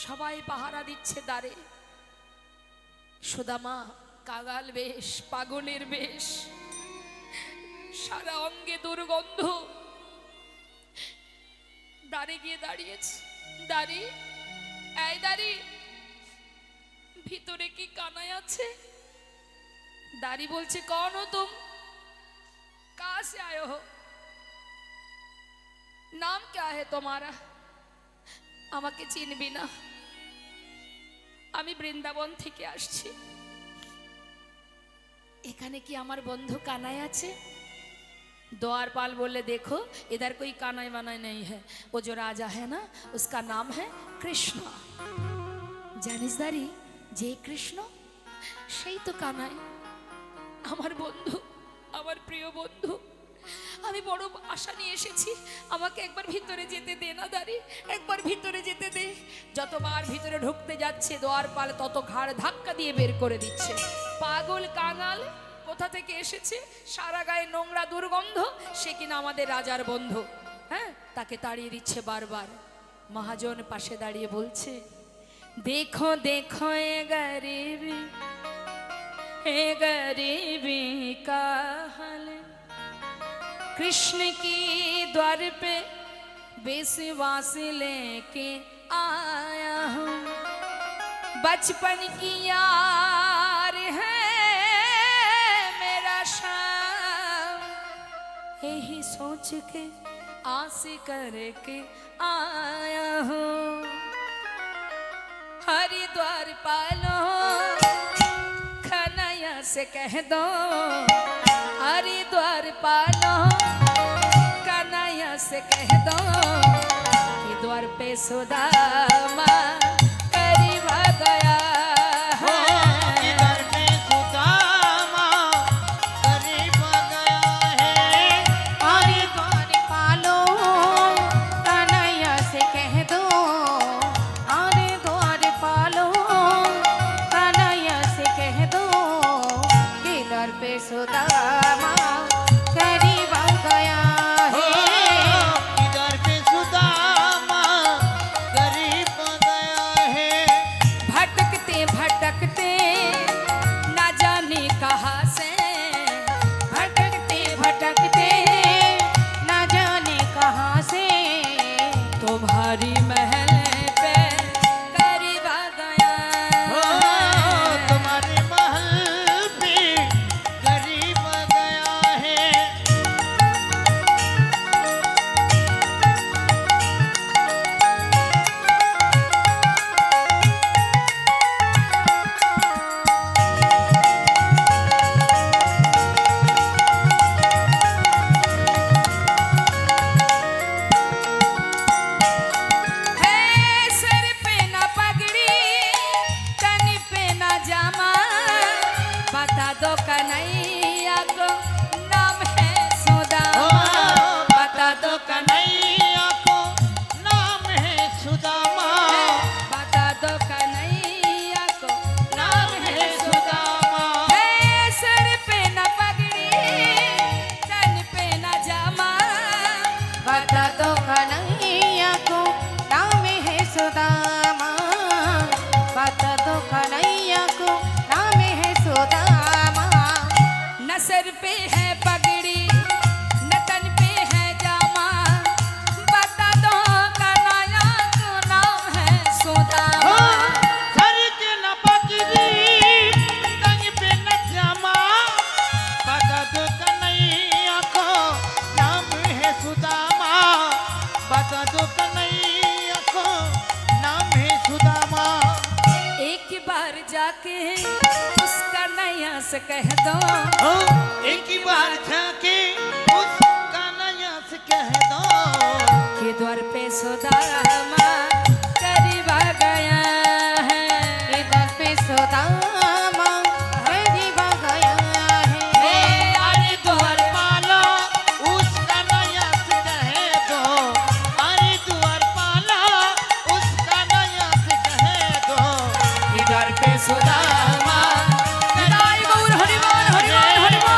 সবাই পাহারা দিচ্ছে দ্বারে। সুদামা কাগাল বেশ, পাগলের বেশ, সারা অঙ্গে দুর্গন্ধ, দ্বারে গিয়ে দাঁড়িয়েছে। দাঁড়ি, এই দাঁড়ি, ভিতরে কি কানাই আছে? दारी बोलছে कौन हो तुम, कहां से आए हो, नाम क्या है तुम्हारा? আমাকে চিনবি না, আমি বৃন্দাবন থেকে আসছি। এখানে কি আমার বন্ধু কানাই আছে? द्वारपाल बोले देखो इधर कोई कानाई वानाई नहीं है, वो जो राजा है ना उसका नाम है कृष्ण। জানিস দারি যে কৃষ্ণ সেই তো কানাই, আমার বন্ধু, আমার প্রিয় বন্ধু। আমি বড় আশা নিয়ে এসেছি, আমাকে একবার ভিতরে যেতে দে না দাঁড়ি, একবার ভিতরে যেতে দে। যতবার ভিতরে ঢুকতে যাচ্ছে দ্বারপাল তত ঘাড় ধাক্কা দিয়ে বের করে দিচ্ছে। পাগল কাঙাল কোথা থেকে এসেছে, সারা গায়ে নোংরা দুর্গন্ধ, সে কিনা আমাদের রাজার বন্ধু। হ্যাঁ, তাকে তাড়িয়ে দিচ্ছে বারবার। মহাজন পাশে দাঁড়িয়ে বলছে देखो देखो ये गरीबी का हाल, कृष्ण की द्वार पे विश्वास लेके आया हूँ, बचपन की यार है मेरा शाम, यही सोच के आस करके आया हूँ। हरिद्वार पालो कन्हैया से कह दो, हरिद्वार पालो कन्हैया से कह दो कि द्वार पे सुदामा करीब आ गया है। द्वार पे सुदामा करीब आ गया है। हरिद्वार पालो कन्हैया से कह दो, हरिद्वार पालो कन्हैया से कह दो कि द्वार पे सुदामा करीब आ गया है। द्वार पे सुदामा करीब आ गया है। भटकते भटकते ना जाने कहाँ से, भटकते भटकते ना जाने कहाँ से तुम्हारी महल पे करीब आ गया है। तुम्हारे महल पे करीब आ गया है। है सिर पे ना पगड़ी, तन पे ना जामा, बता दो कन्हैया को नाम है सुदामा, बता दो कन्हैया को नाम है सुदामा, बता दो कन्हैया को नाम है सुदामा। है सिर पे ना पगड़ी, तन पे ना जामा, बता दो कन्हैया को नाम है सुदामा, बता दो कन्हैया को नाम है सुदामा। न सिर पे है पगड़ी न तन पे है जामा, बता दो कन्हैया को नाम है सुदामा। सर के न पगड़ी तंग पे न जामा, बता दो कन्हैया को नाम है सुदामा, बता दो कन्हैया को नाम है सुदामा। एक बार जाके उस कन्हैया से कह दो, एक बार जाके उस कन्हैया से कह दो कि द्वार पे सुदामा करीब आ गया है। इधर पे सुदामा करीब आ गया है। अरे द्वार पालो उस कन्हैया से कह दो, अरे द्वार पालो उस कन्हैया से कह दो द्वार पे सुदामा, हरि बोल हरि बोल हरि बोल हरि बोल।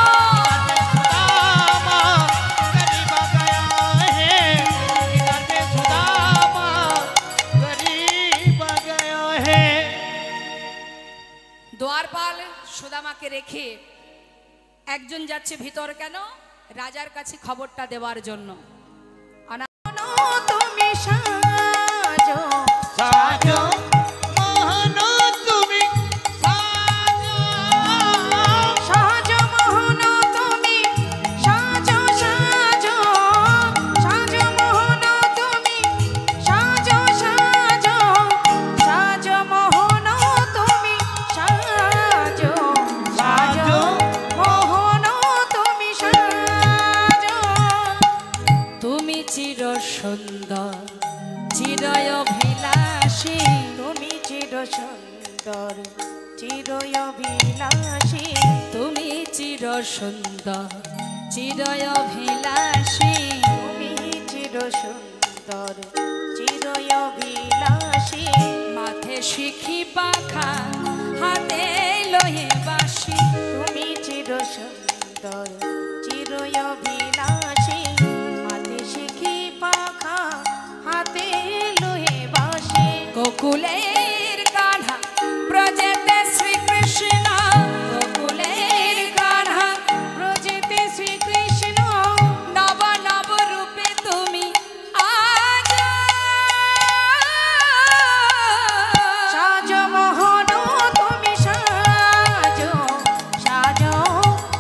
একজন যাচ্ছে ভিতর কেন? রাজার কাছে খবরটা দেওয়ার জন্য। তুমি সাজো সাজো মোহন তুমি সাজো, সাজো মোহন তুমি সাজো সাজো, সাজো মোহন তুমি সাজো সাজো, সাজো মোহন তুমি সাজো সাজো, মোহন তুমি সাজো। তুমি চির সুন্দর চিরয় অভিলাষী, তুমি চির সুন্দর চিরয় অভিলাষী, তুমি চির সুন্দর চিরয় অভিলাষী, তুমি চির সুন্দর চিরয় অভিলাষী, মাথে শিখি পাখা হাতে লয়ে বাসি, তুমি চির সুন্দর চিরয় অভিলাষী, হাতে শিখি পাখা হাতে লোহে বাসি। গোকুলের কান্হা ব্রজেতে শ্রীকৃষ্ণ, গোকুলের কান্হা ব্রজেতে শ্রীকৃষ্ণ, নব নব রূপে তুমি আজ। সাজো মোহন তুমি সাজো সাজো,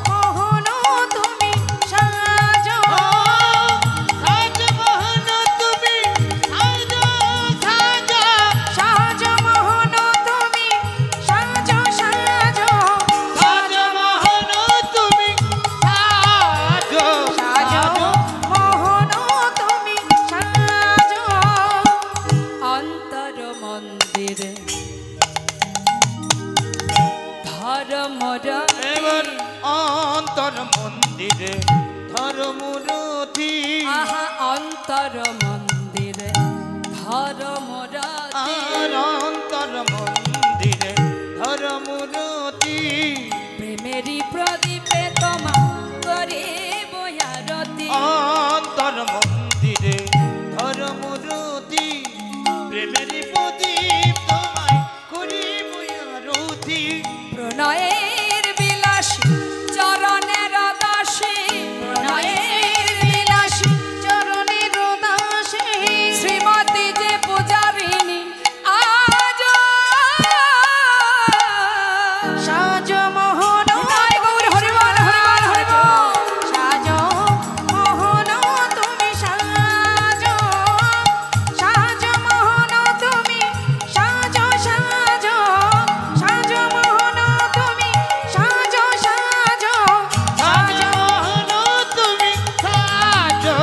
মোহন তুমি সাজো, সাজো মোহন তুমি সাজো সাজো, সাজো মোহন তুমি সাজো সাজো, সাজো মোহন তুমি সাজো সাজো মোহন তুমি সাজো। অন্তর মন্দিরে ধর্মরা এবার অন্তর মন্দিরে ধর্মরথী, আহা অন্তর মন্দিরে ধর্মরা আর অন্তর মন্দিরে ধর্মরথী, প্রেমেরই প্রদীপে তোমা করে বয়ারতি, অন্তর মন্দিরে ধর্মরথী, প্রেমের প্রদীপ তোমায় করিব আরতি, প্রণয়ের বিলাসী চরণের দাসী, প্রণয়ের বিলাসী চরণের দাসী, শ্রীমতী যে পূজারিণী আজ। সাজো মোহন নিতাই গৌর হরিবল হরিবল হরিবল। সাজো মোহন তুমি সাজো, সাজো মোহন তুমি সাজো সাজো, সাজো মোহন তুমি সাজো সাজো, সাজো মোহন তুমি সাজো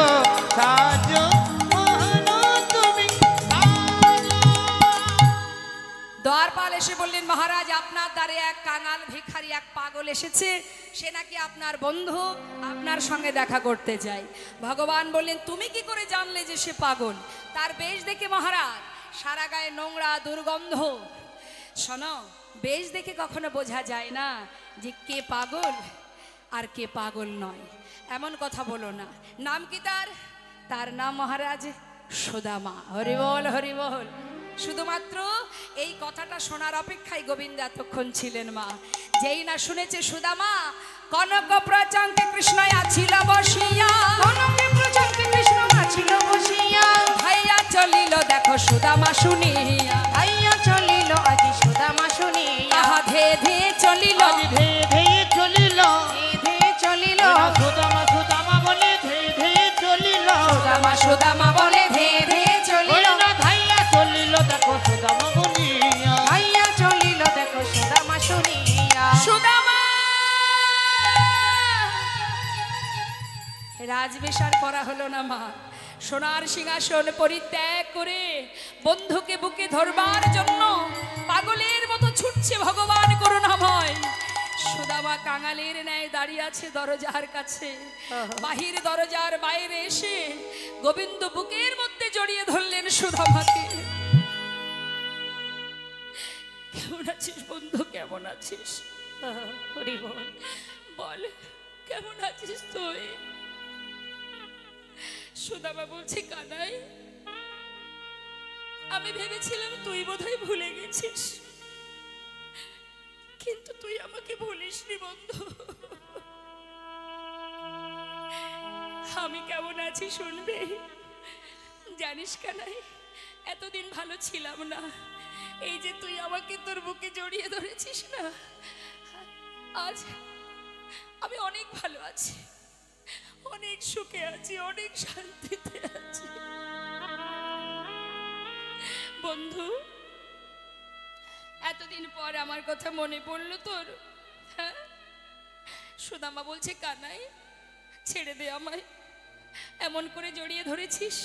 সাজো, মোহন তুমি সাজো। দ্বারপাল এসে বললেন, মহারাজ আপনার দ্বারে এক কাঙাল ভিখারি এক পাগল এসেছে, সে নাকি আপনার বন্ধু, আপনার সঙ্গে দেখা করতে চায়। ভগবান বললেন, তুমি কি করে জানলে যে সে পাগল? তার বেশ দেখে মহারাজ, সারা গায়ে নোংরা দুর্গন্ধ। শোনো, বেশ দেখে কখনো বোঝা যায় না যে কে পাগল আর কে পাগল নয়। এমন কথা বলো না। নাম কি তার? তার নাম মহারাজ সুদামা। হরিবল হরিবল। শুধুমাত্র এই কথাটা শোনার অপেক্ষায় গোবিন্দ এতক্ষণ ছিলেন মা। যেই না শুনেছে সুদামা কনক প্রচঙ্কে কৃষ্ণ আছিল বসিয়া, কনকে প্রচঙ্কে কৃষ্ণ ছিল বসিয়া, ভাইয়া চলিল দেখো সুদামা শুনিয়া, আইয়া চলিল আজি সুদামা শুনিয়া, আহা ধে ধে চলিল, আজ ধে ধে চলিল, ধে চলিল, সুদামা সুদামা বলে ধে ধে চলিল, সুদামা সুদামা বলে ধে ধে ওই চলিল, না ধাইয়া চলিল দেখো সুদামা বলিয়া, আইয়া চলিল দেখো সুদামা শুনিয়া। সুদামা রাজবেশ আর করা হলো না মা। সোনার সিংহাসন পরিত্যাগ করে বন্ধুকে বুকে ধরবার জন্য পাগলের মতো ছুটছে ভগবান করুণাময়। সুদামা কাঙালের ন্যায় দাঁড়িয়ে আছে দরজার কাছে। বাহির দরজার বাইরে এসে গোবিন্দ বুকের মধ্যে জড়িয়ে ধরলেন সুদামাকে। কেমন আছিস বন্ধু, কেমন আছিস? হরি বল, বল কেমন আছিস তুই? সুদামা বলছে, কানাই আমি ভেবেছিলাম তুই বোধহয় ভুলে গেছিস, কিন্তু তুই আমাকে ভুলিসনি বন্ধু। আমি কেমন আছি শুনবে? জানিস কানাই, এতদিন ভালো ছিলাম না। এই যে তুই আমাকে তোর বুকে জড়িয়ে ধরেছিস না, আজ আমি অনেক ভালো আছি, অনেক সুখে আছি, অনেক শান্তিতে আছি। বন্ধু, এতদিন পর আমার কথা মনে পড়লো তোর? হ্যাঁ, সুদামা বলছে কানাই ছেড়ে দে আমায়, এমন করে জড়িয়ে ধরেছিস।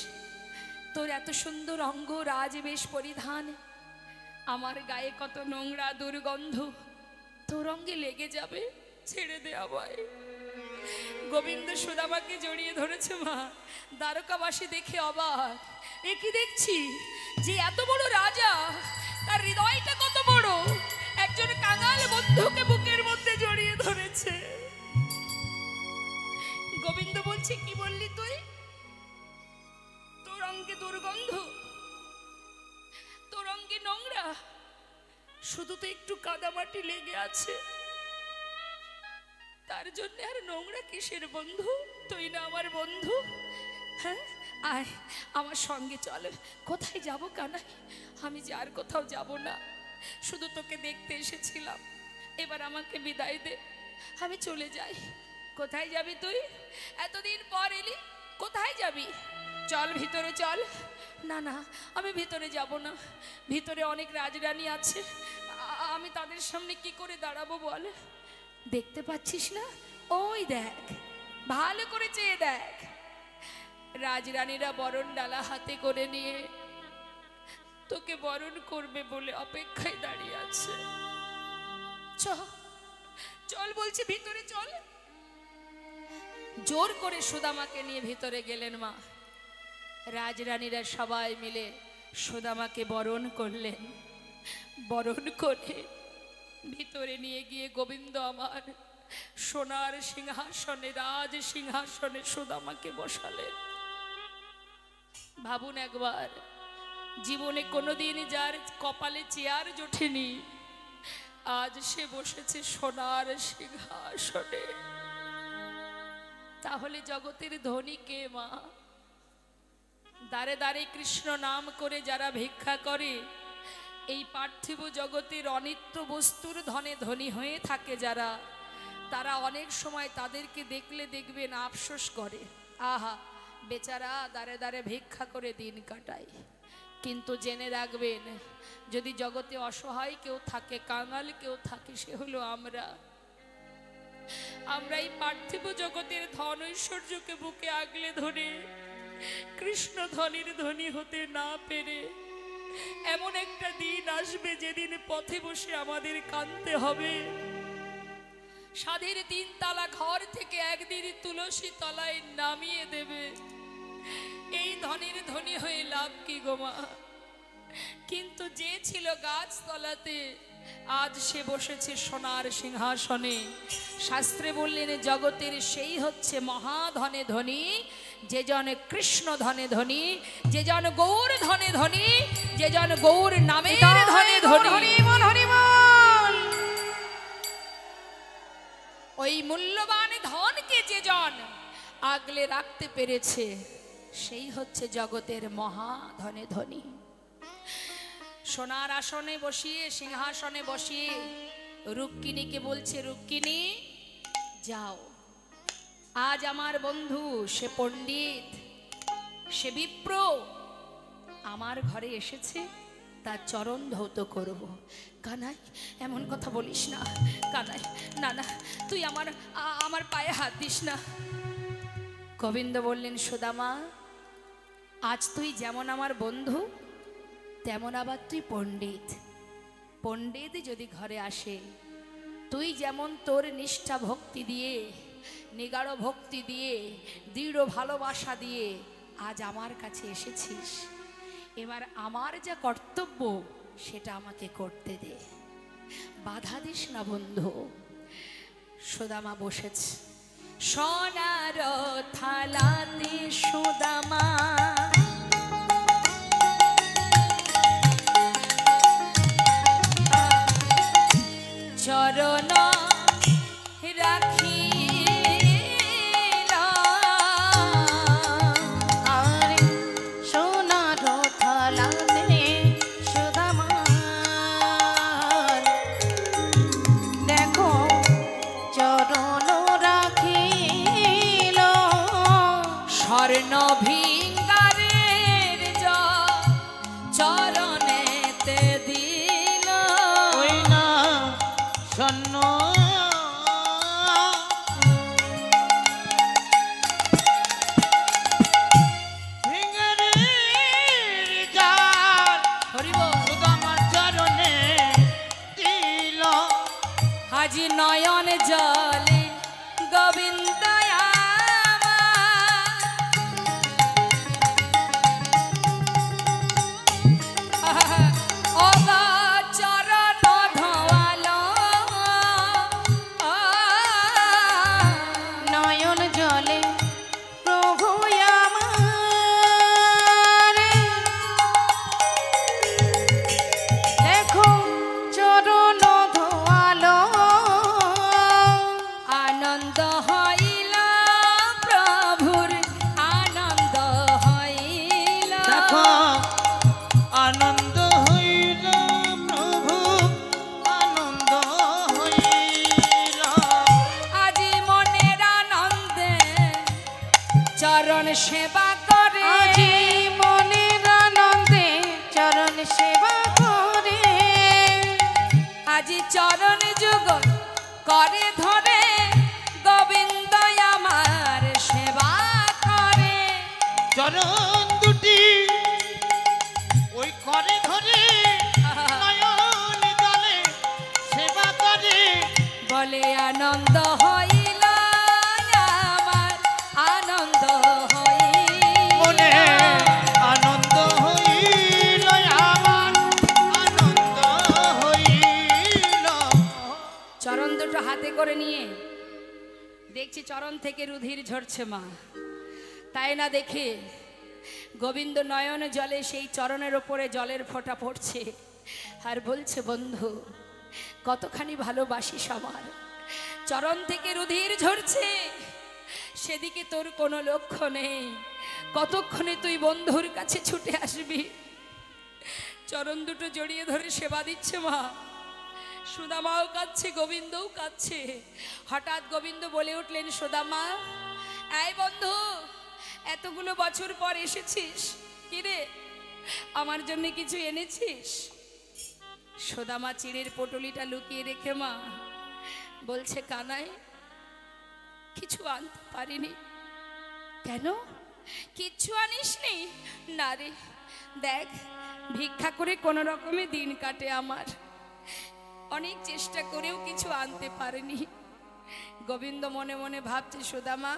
তোর এত সুন্দর অঙ্গ, রাজবেশ পরিধান, আমার গায়ে কত নোংরা দুর্গন্ধ তোর অঙ্গে লেগে যাবে, ছেড়ে দে আমায়। গোবিন্দ সুদামাকে জড়িয়ে ধরেছে। মা দ্বারকাবাসী দেখে অবাক, এ কি দেখছি যে এত বড় রাজা, তার হৃদয়টা কত বড়, একজন কাঙাল বন্ধুকে বুকের মধ্যে জড়িয়ে ধরেছে। গোবিন্দ বলছে কি বললি তুই? তোর অঙ্গে দুর্গন্ধ, তোর অঙ্গে নোংরা, শুধু তো একটু কাদামাটি লেগে আছে, তার জন্য আর নোংরা কিসের বন্ধু? তুই না আমার বন্ধু? হ্যাঁ, আয় আমার সঙ্গে চল। কোথায় যাব কানাই? আমি যে আর কোথাও যাব না, শুধু তোকে দেখতে এসেছিলাম, এবার আমাকে বিদায় দে, আমি চলে যাই। কোথায় যাবি তুই? এতদিন পর এলি, কোথায় যাবি? চল ভিতরে চল। না না, আমি ভিতরে যাব না, ভিতরে অনেক রাজরানী আছে, আমি তাদের সামনে কি করে দাঁড়াবো বল? দেখতে পাচ্ছিস না? ওই দেখ, ভালো করে চেয়ে দেখ, রাজরানীরা বরণ ডালা হাতে করে নিয়ে তোকে বরণ করবে বলে অপেক্ষায় দাঁড়িয়ে আছে। চল বলছি, ভিতরে চল। জোর করে সুদামাকে নিয়ে ভিতরে গেলেন মা। রাজরানীরা সবাই মিলে সুদামাকে বরণ করলেন। বরণ করে ভিতরে নিয়ে গিয়ে গোবিন্দ আমার সোনার সিংহাসনে, রাজ সিংহাসনে সুদামাকে বসালেন। ভাবুন একবার, জীবনে কোনোদিন যার কপালে চেয়ার জোটেনি, আজ সে বসেছে সোনার সিংহাসনে। তাহলে জগতের ধনী কে মা? দাঁড়ে দাঁড়ে কৃষ্ণ নাম করে যারা ভিক্ষা করে, এই পার্থিব জগতের অনিত্য বস্তুর ধনে ধনী হয়ে থাকে যারা, তারা অনেক সময় তাদেরকে দেখলে দেখবেন আফসোস করে, আহা বেচারা দাঁড়ে দাঁড়ে ভিক্ষা করে দিন কাটায়। কিন্তু জেনে রাখবেন, যদি জগতে অসহায় কেউ থাকে, কাঙাল কেউ থাকে, সে হলো আমরা। আমরা এই পার্থিব জগতের ধন ঐশ্বর্যকে বুকে আগলে ধরে কৃষ্ণ ধনীর ধনী হতে না পেরে এমন একটা দিন আসবে যেদিন পথে বসে আমাদের কাঁদতে হবে। সাধের 3 তালা ঘর থেকে একদিন তুলসী তলায় নামিয়ে দেবে। এই ধনীর ধনী হয়ে লাভ কি গো মা? কিন্তু যে ছিল গাছ তলাতে, আজ সে বসেছে সোনার সিংহাসনে। শাস্ত্রে বললেন জগতের সেই হচ্ছে মহাধনে ধনী, যে জন কৃষ্ণ ধনে ধনী, যে জন গৌর ধনে ধনী, যে জন গৌর নামের ধনে ধনী। ওই মূল্যবান ধনকে যে জন আগলে রাখতে পেরেছে, সেই হচ্ছে জগতের মহাধনে ধনী। সোনার আসনে বসিয়ে, সিংহাসনে বসিয়ে রুক্মিণীকে বলছে, রুক্মিণী যাও, আজ আমার বন্ধু, সে পণ্ডিত, সে বিপ্র আমার ঘরে এসেছে, তার চরণ ধৌত করব। কানাই এমন কথা বলিস না কানাই, না না, তুই আমার পায়ে হাত দিস না। গোবিন্দ বললেন, সুদামা আজ তুই যেমন আমার বন্ধু, তেমন আবার তুই পণ্ডিত। পণ্ডিত যদি ঘরে আসে, তুই যেমন তোর নিষ্ঠা ভক্তি দিয়ে, নিগাড় ভক্তি দিয়ে, দৃঢ় ভালোবাসা দিয়ে আজ আমার কাছে এসেছিস, এবার আমার যা কর্তব্য সেটা আমাকে করতে দে, বাধা দিস না বন্ধু। সুদামা বসেছে, সোনার থালাতে সুদামা চরণ রাখিলা, নয়ন ভিঙ্গারের চরণেতে দিল ওই না স্বর্ণ আজি নয়ন জলে গোবিন্দ চরণ ধোয়াল নয়ন জলে প্রভু আমার দেখো চরণ ধোয়ালো আনন্দ হইল প্রভুর আনন্দ হইল দেখো আনন্দ হইল প্রভু আনন্দ হইল আজি মনের আনন্দে চরণ সেবা করে আজি মনের আনন্দে চরণ সেবা করে আজি চরণ যুগ করে ধরে গোবিন্দ আমার সেবা করে চরণ দুটি ওই করে ধরে নয়ন জলে সেবা করে বলে আনন্দ হইল আমার আনন্দ মনে হইল আনন্দ হইল আমার আনন্দ হইল চরণ দুটো হাতে করে নিয়ে দেখছি চরণ থেকে রুধির ঝরছে মা তাই না দেখে গোবিন্দ নয়ন জলে সেই চরণের ওপরে জলের ফোঁটা পড়ছে আর বলছে বন্ধু কতখানি ভালোবাসিস আমার চরণ থেকে রুধির ঝরছে সেদিকে তোর কোনো লক্ষ্য নেই কতক্ষণে তুই বন্ধুর কাছে ছুটে আসবি চরণ দুটো জড়িয়ে ধরে সেবা দিচ্ছে মা সুদামাও কাঁদছে গোবিন্দও কাঁদছে হঠাৎ গোবিন্দ বলে উঠলেন সুদামা এই বন্ধু এতগুলো বছর পর এসেছিস কিরে আমার জন্য কিছু এনেছিস সুদামা চিড়ের পটলিটা লুকিয়ে রেখে মা বলছে কানাই কিছু আনতে পারিনি কেন কিচ্ছু আনিসনি না রে দেখ ভিক্ষা করে কোনো রকমে দিন কাটে আমার অনেক চেষ্টা করেও কিছু আনতে পারেনি গোবিন্দ মনে মনে ভাবছে সুদামা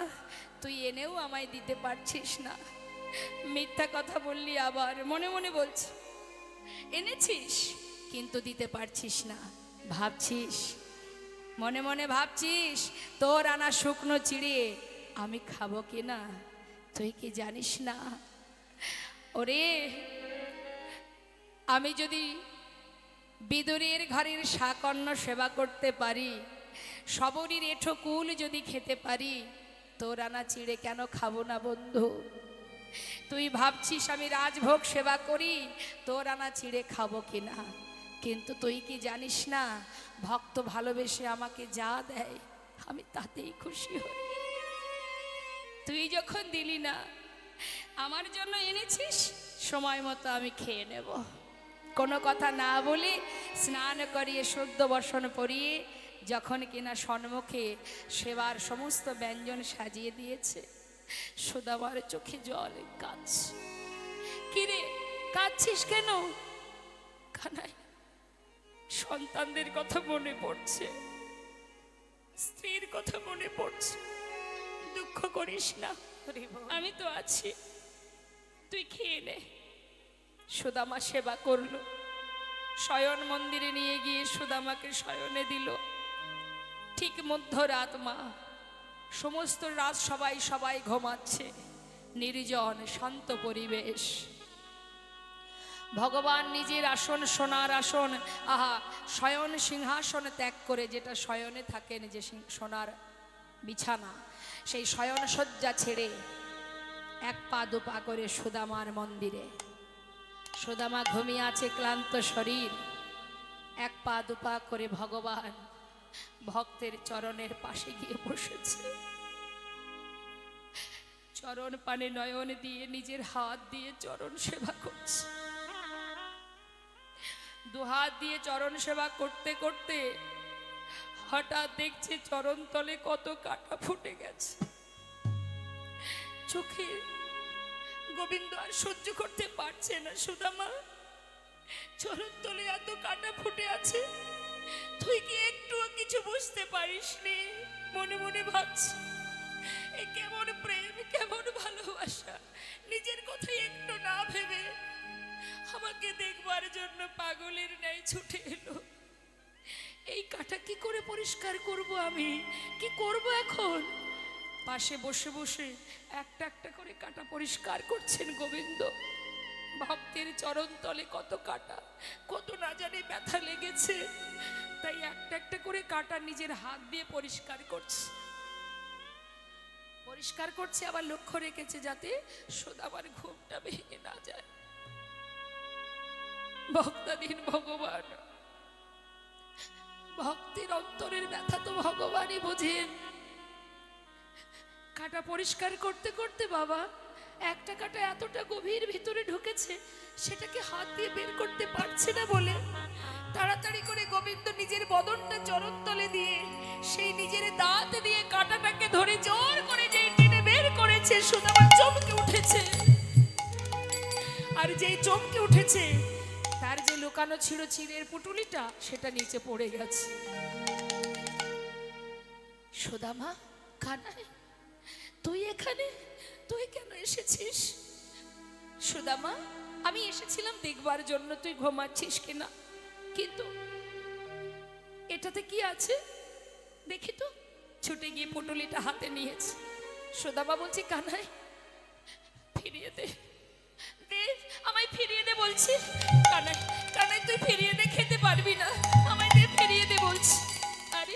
তুই এনেও আমায় দিতে পারছিস না মিথ্যা কথা বললি আবার মনে মনে বলছি এনেছিস কিন্তু দিতে পারছিস না ভাবছিস মনে মনে ভাবছিস তোর আনা শুকনো চিড়ে আমি খাবো কি না তুই কি জানিস না ওরে আমি যদি বিদুরের ঘরের শাকন্য সেবা করতে পারি সবরীর এঁঠো কুল যদি খেতে পারি তোর আনা চিড়ে কেন খাবো না বন্ধু তুই ভাবছিস আমি রাজভোগ সেবা করি তোর আনা চিড়ে খাবো কিনা কিন্তু তুই কি জানিস না ভক্ত ভালোবেসে আমাকে যা দেয় আমি তাতেই খুশি হই তুই যখন দিলি না আমার জন্য এনেছিস সময় মতো আমি খেয়ে নেব কোনো কথা না বলে স্নান করিয়ে শুদ্ধ বসন পরিয়ে যখন কিনা সম্মুখে সেবার সমস্ত ব্যঞ্জন সাজিয়ে দিয়েছে সুদামার চোখে জল কাঁদছে কিরে কাঁদছিস কেন কানাই সন্তানদের কথা মনে পড়ছে স্ত্রীর কথা মনে পড়ছে দুঃখ করিস না আমি তো আছি তুই খেয়ে নে সুদামা সেবা করলো শয়ন মন্দিরে নিয়ে গিয়ে সুদামাকে শয়নে দিল ঠিক মধ্যরাত মা সমস্ত রাত সবাই ঘুমাচ্ছে নির্জন শান্ত পরিবেশ ভগবান নিজের আসন সোনার আসন শয়ন সিংহাসন ত্যাগ করে যেটা শয়নে থাকেন যে সোনার বিছানা সেই শয়ন শয্যা ছেড়ে এক পা দুপা করে সুদামার মন্দিরে সুদামা ঘুমিয়ে আছে ক্লান্ত শরীর এক পা দুপা করে ভগবান ভক্তের চরণের পাশে গিয়ে বসেছে চরণ পানে নয়ন দিয়ে নিজের হাত দিয়ে চরণ সেবা করছে। দুহাত দিয়ে চরণ সেবা করতে করতে হঠাৎ দেখছে চরণ তলে কত কাটা ফুটে গেছে। চোখে গোবিন্দ আর সহ্য করতে পারছে না। সুদামা, চরণ তলে এত কাটা ফুটে আছে, তুই কি একটুও কিছু বুঝতে পারিস নি? মনে মনে ভাবছি এ কেমন প্রেম, কেমন ভালোবাসা, নিজের কথাই একটু না ভেবে আমাকে দেখবার জন্য পাগলের ন্যায় ছুটে এলো। এই কাটা কি করে পরিষ্কার করব? আমি কি করব এখন? পাশে বসে বসে একটা একটা করে কাটা পরিষ্কার করছেন গোবিন্দ। ভক্তের চরণ তলে কত কাটা, কত না জানি ব্যথা লেগেছে, তাই একটা একটা করে কাটা নিজের হাত দিয়ে পরিষ্কার করছে। পরিষ্কার করছে, আবার লক্ষ্য রেখেছে যাতে সুদামার ঘুমটা ভেঙে না যায়। ভক্তাধীন ভগবান, ভক্তের অন্তরের ব্যথা তো ভগবানই বোঝেন। কাটা পরিষ্কার করতে করতে বাবা একটা কাটা এতটা গভীর ভিতরে ঢুকেছে, সেটাকে হাত দিয়ে বের করতে পারছে না বলে তাড়াতাড়ি করে গোবিন্দ নিজের বদনটা চরণ তলে দিয়ে সেই নিজের দাঁত দিয়ে কাটাটাকে ধরে জোর করে যেই টেনে বের করেছে, সুদামা চমকে উঠেছে। আর যেই চমকে উঠেছে, তার যে লুকানো ছিল চিড়ের পুটুলিটা, সেটা নিচে পড়ে গেছে। সুদামা, কানাই, তুই এখানে? তুই কেন এসেছিস? সুদামা, আমি এসেছিলাম দেখবার জন্য তুই ঘুমাচ্ছিস কিনা, কিন্তু এটাতে কি আছে দেখি তো। ছুটে গিয়ে পুটুলিটা হাতে নিয়েছে। সুদামা বলছি, কানাই ফিরিয়ে দে, দে আমায় ফিরিয়ে দে বলছি। কানাই, কানাই তুই ফিরিয়ে দে, খেতে পারবি না, আমায় দে, ফিরিয়ে দে বলছি। আরে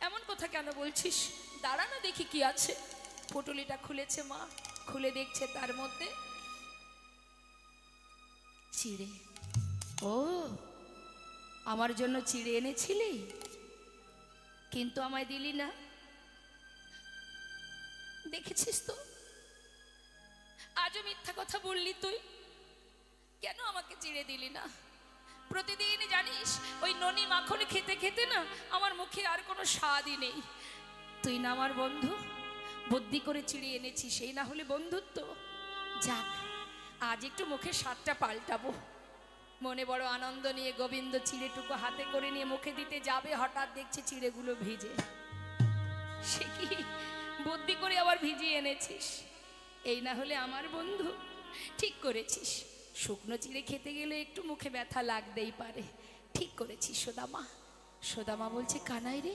এমন কথা কেন বলছিস? দাঁড়া না দেখি কি আছে। পুটুলিটা খুলেছে মা, খুলে দেখছে তার মধ্যে চিড়ে। ও, আমার জন্য চিড়ে এনেছিলি, কিন্তু আমায় দিলি না। দেখেছিস তো, আজও মিথ্যা কথা বললি তুই। কেন আমাকে চিড়ে দিলি না? প্রতিদিন জানিস ওই ননি মাখন খেতে খেতে না আমার মুখে আর কোনো স্বাদই নেই। তুই না আমার বন্ধু, বুদ্ধি করে চিড়ে এনেছিস, সেই না হলে বন্ধুত্ব। যাক, আজ একটু মুখে স্বাদটা পাল্টাবো। মনে বড় আনন্দ নিয়ে গোবিন্দ চিড়েটুকু হাতে করে নিয়ে মুখে দিতে যাবে, হঠাৎ দেখছে চিড়েগুলো ভিজে। সে কি বুদ্ধি করে আবার ভিজিয়ে এনেছিস? এই না হলে আমার বন্ধু। ঠিক করেছিস, শুকনো চিড়ে খেতে গেলে একটু মুখে ব্যথা লাগতেই পারে। ঠিক করেছিস সুদামা। সুদামা বলছে, কানাই রে,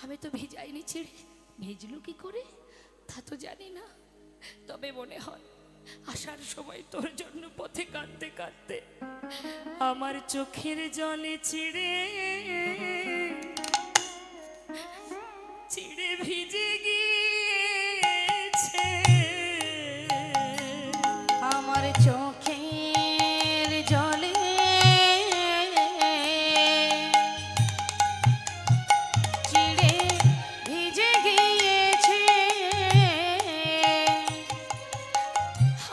আমি তো ভিজাইনি চিড়ে, ভিজলো কি করে তা তো জানি না। তবে মনে হয় আসার সময় তোর জন্য পথে কাঁদতে কাঁদতে আমার চোখের জলে চিড়ে চিড়ে ভিজে গিয়েছে। আমার চোখের জলে চিড়ে ভিজে গিয়েছে।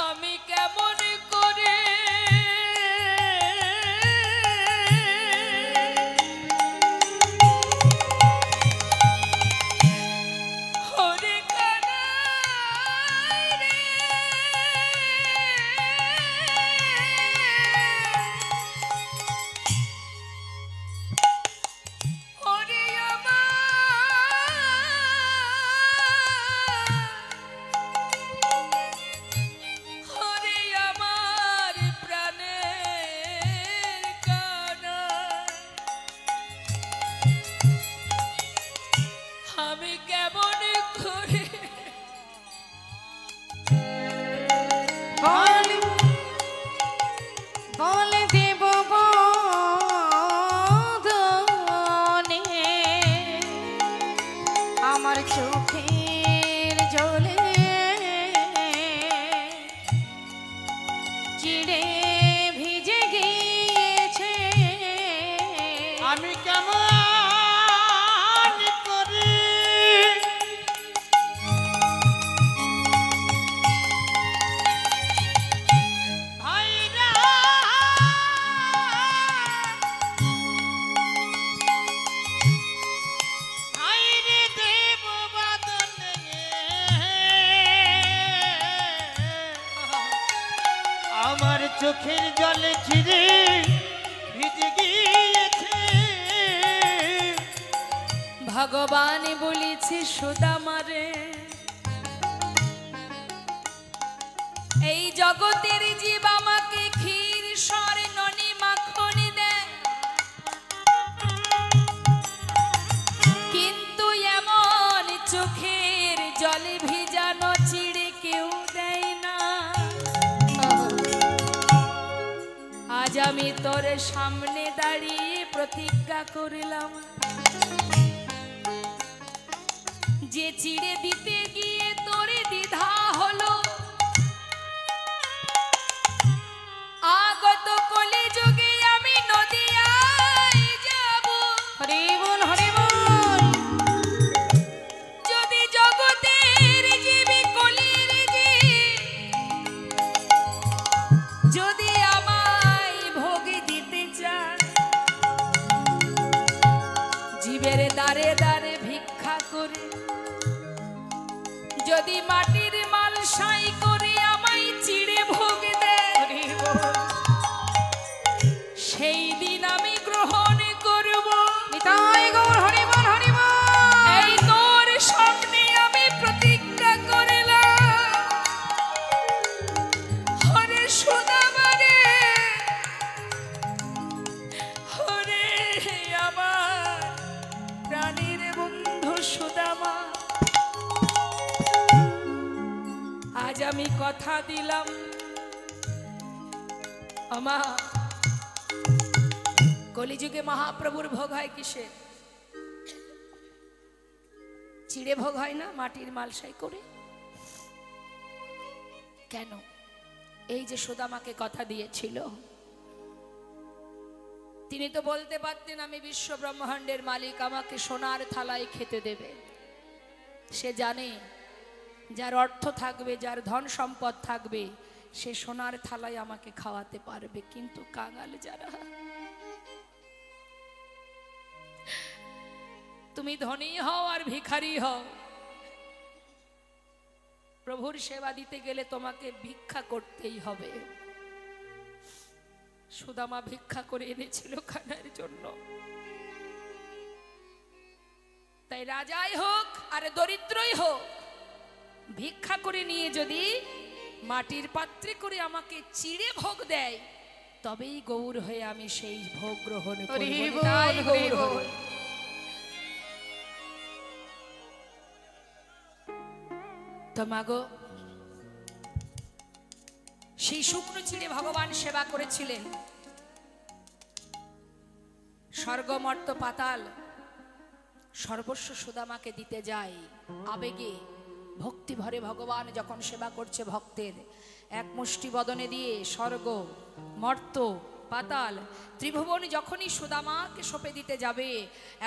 আমি কেমন করে ওরে কানাই রে, ওরে ওরে আমার প্রাণের কানাই, আমি কেমন করে বলে দেব বদনে আমার চোখের জলে চিড়ে ভিজে গিয়েছে। আমি কেমন করে চোখের জলে চিরে ভিজে গিয়েছে। ভগবান বলেছে সুদামারে, এই জগতের জীব আমাকে ক্ষীর সর ননি মাখন দেয়, কিন্তু এমন চোখের জলে ভিজানো চিড়ে কেউ দেয় না। আজ আমি তোর সামনে দাঁড়িয়ে প্রতিজ্ঞা করলাম, যে চিড়ে দিতে গিয়ে তোরে দ্বিধা হলো, আগত কলি যুগে আমি নদিয়ায় যাব। হরি বল হরি বল। যদি জগতের জীবী কলির জীব যদি আমায় ভোগে দিতে চান, জীবের দ্বারে দ্বারে ভিক্ষা করে যদি মাটির মালসাই করে আমায় চিড়ে ভোগ দেয়, সেই দিন আমি গ্রহণ করব। নিতাই গৌর হরি বল হরি বল। এই তোর সামনে আমি প্রতিজ্ঞা করলাম, হরে সুদামা রে, হরে আমার প্রাণীর বন্ধু সুদামা, আজ আমি কথা দিলাম, আমা কলিযুগে মহাপ্রভুর ভোগ হয় কিসে? চিড়ে ভোগ হয় না মাটির মালসাই করে? কেন? এই যে সুদামাকে কথা দিয়েছিল, তিনি তো বলতে পারতেন আমি বিশ্ব ব্রহ্মাণ্ডের মালিক, আমাকে সোনার থালায় খেতে দেবে। সে জানে যার অর্থ থাকবে, যার ধন সম্পদ থাকবে, সে সোনার থালায় আমাকে খাওয়াতে পারবে। কিন্তু কাঙাল যারা, তুমি ধনী হও আর ভিখারি হও, প্রভুর সেবা দিতে গেলে তোমাকে ভিক্ষা করতেই হবে। সুদামা ভিক্ষা করে এনেছিল খানার জন্য। তাই রাজাই হোক আর দরিদ্রই হোক, ভিক্ষা করে নিয়ে যদি মাটির পাত্রে করে আমাকে চিড়ে ভোগ দেয়, তবেই গৌর হয়ে আমি সেই ভোগ গ্রহণ করব। তাই গৌর। তো মাগো, সেই শুকনো চিড়ে ভগবান সেবা করেছিলেন। স্বর্গ মর্ত পাতাল সর্বস্ব সুদামাকে দিতে যায় আবেগে। ভক্তি ভরে ভগবান যখন সেবা করছে ভক্তের, এক মুষ্টি বদনে দিয়ে স্বর্গ মর্ত পাতাল ত্রিভুবন যখনই সুদামাকে সঁপে দিতে যাবে,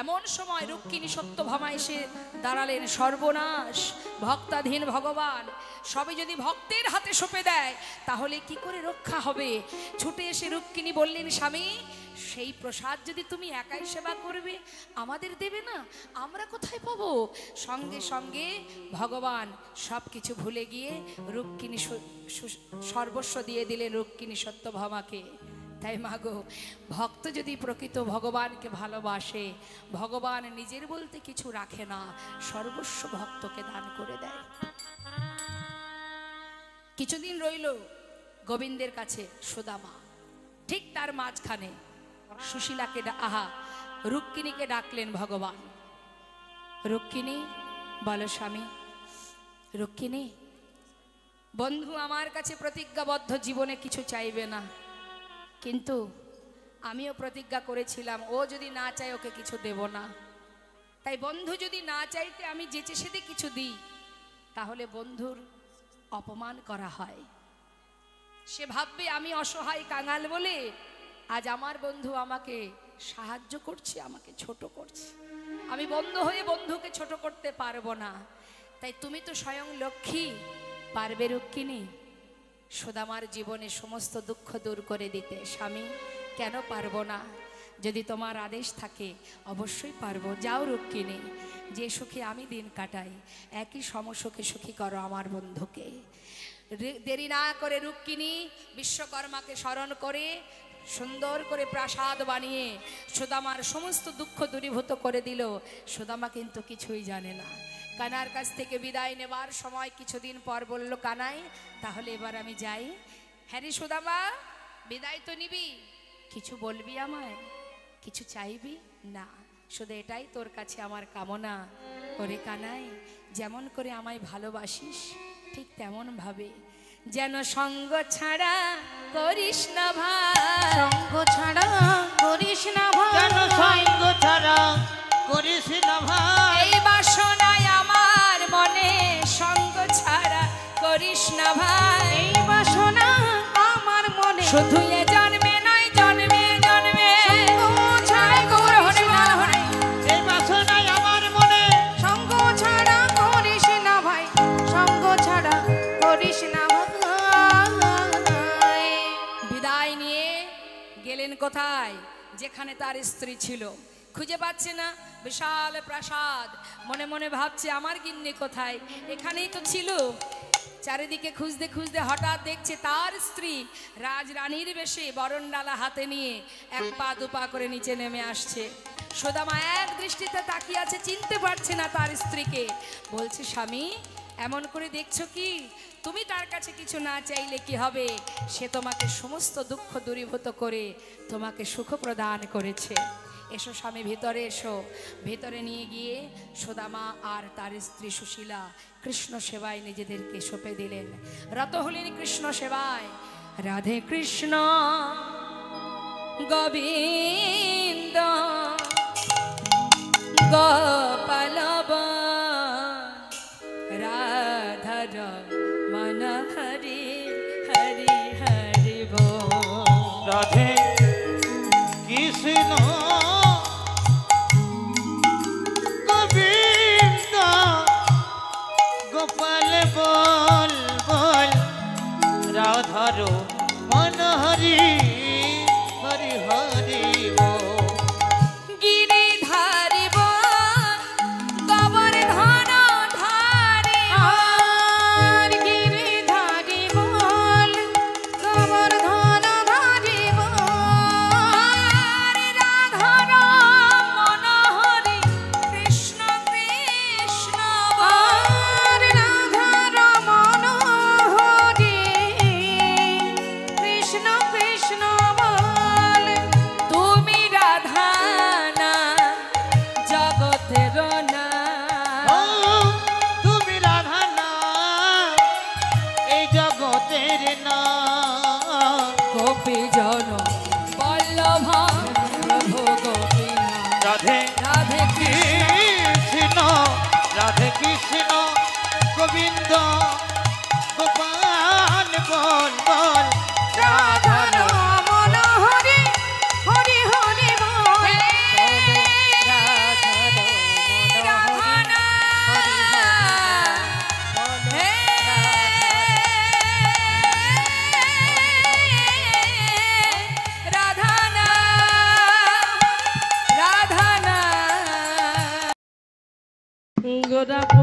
এমন সময় রুক্মিণী সত্যভামা এসে দাঁড়ালেন। সর্বনাশ, ভক্তাধীন ভগবান সবে যদি ভক্তের হাতে সঁপে দেয় তাহলে কি করে রক্ষা হবে? ছুটে এসে রুক্মিণী বললেন, স্বামী, সেই প্রসাদ যদি তুমি একাই সেবা করবে, আমাদের দেবে না, আমরা কোথায় পাবো? সঙ্গে সঙ্গে ভগবান সব কিছু ভুলে গিয়ে রুক্মিণী সর্বস্ব দিয়ে দিলেন রুক্মিণী সত্যভামাকে। তাই মাগো, ভক্ত যদি প্রকৃত ভগবানকে ভালোবাসে, ভগবান নিজের বলতে কিছু রাখে না, সর্বস্ব ভক্তকে দান করে দেয়। কিছুদিন রইল গোবিন্দের কাছে সুদামা। ঠিক তার মাঝখানে সুশীলাকে রুক্মিণীকে ডাকলেন ভগবান। রুক্মিণী, বলো স্বামী। রুক্মিণী, বন্ধু আমার কাছে প্রতিজ্ঞাবদ্ধ, জীবনে কিছু চাইবে না, কিন্তু আমিও প্রতিজ্ঞা করেছিলাম ও যদি না চায় ওকে কিছু দেব না। তাই বন্ধু যদি না চাইতে আমি যেচে সেদে কিছু দিই, তাহলে বন্ধুর অপমান করা হয়। সে ভাববে আমি অসহায় কাঙাল বলে আজ আমার বন্ধু আমাকে সাহায্য করছে, আমাকে ছোট করছে। আমি বন্ধু হয়ে বন্ধুকে ছোট করতে পারবো না। তাই তুমি তো স্বয়ং লক্ষ্মী, পারবে রুক্মিণী সুদামার জীবনে সমস্ত দুঃখ দূর করে দিতে? স্বামী, কেন পারবো না? যদি তোমার আদেশ থাকে অবশ্যই পারবো। যাও রুক্মিণী, যে সুখে আমি দিন কাটাই একই সমসুখে সুখী করো আমার বন্ধুকে। দেরি না করে রুক্মিণী বিশ্বকর্মাকে স্মরণ করে সুন্দর করে প্রাসাদ বানিয়ে সুদামার সমস্ত দুঃখ দূরীভূত করে দিল। সুদামা কিন্তু কিছুই জানে না। কানার কাছ থেকে বিদায় নেবার সময় কিছুদিন পর বলল, কানাই তাহলে এবার আমি যাই। হ্যাঁ রে সুদামা, বিদায় তো নিবি, কিছু বলবি আমায়, কিছু চাইবি না, শুধু এটাই তোর কাছে আমার কামনা। ওরে কানাই, যেমন করে আমায় ভালোবাসিস ঠিক তেমন ভাবে যেন সঙ্গ ছাড়া করিস না ভাই। সঙ্গ ছাড়া করিস না কেন ভাই, সঙ্গ ছাড়া করিস না ভাই। এই বাসনায় আমার মনে সঙ্গ ছাড়া করিস না ভাই। এই বাসনা আমার মনে শুধু এ জন্মে নয় জন্মে জন্মে সঙ্গ ছাড়া করিস না ভাই, এই বাসনায় আমার মনে সঙ্গ ছাড়া করিস না ভাই, সঙ্গ ছাড়া করিস না ভাই। বিদায় নিয়ে গেলেন কোথায়? যেখানে তার স্ত্রী ছিল। খুঁজে পাচ্ছে না, বিশাল প্রাসাদ, মনে মনে ভাবছে আমার গিন্নি কোথায়, এখানেই তো ছিল। চারিদিকে খুঁজতে খুঁজতে হঠাৎ দেখছে তার স্ত্রী রাজরানীর বেশে বরণডালা হাতে নিয়ে এক পা দুপা করে নিচে নেমে আসছে। সুদামা এক দৃষ্টিতে তাকিয়ে আছে, চিনতে পারছে না তার স্ত্রীকে। বলছে, স্বামী এমন করে দেখছো কি? তুমি তার কাছে কিছু না চাইলে কি হবে? সে তোমাকে সমস্ত দুঃখ দূরীভূত করে তোমাকে সুখ প্রদান করেছে। এসো স্বামী, ভিতরে এসো। ভেতরে নিয়ে গিয়ে সুদামা আর তার স্ত্রী সুশীলা কৃষ্ণ সেবায় নিজেদেরকে সঁপে দিলেন। রত হলেন কৃষ্ণ সেবায়। রাধে কৃষ্ণ গোবিন্দ গোপাল রাধার মন হরি হরি হরি বল। রাধে কৃষ্ণ গোবিন্দ গোপাল বল বল, রাধার মন হরি হরি হরি বল। গিরিধারি বল গোবর্ধন ধারি আর গিরিধারি বল গোবর্ধন ধারি বল, রাধার মনোহরি কৃষ্ণ কৃষ্ণ আর রাধার মনোহরি কৃষ্ণ কৃষ্ণ বল। তুমি রাধা না জগতের না, ও তুমি রাধা না এই জগতের না। গোপী জন বল্লভ প্রভু গোপীনাথ। রাধে রাধে কৃষ্ণ রাধে কৃষ্ণ গোবিন্দ গোপাল বল বল, রাধার মনোহরি হরি হরি বল। রাধা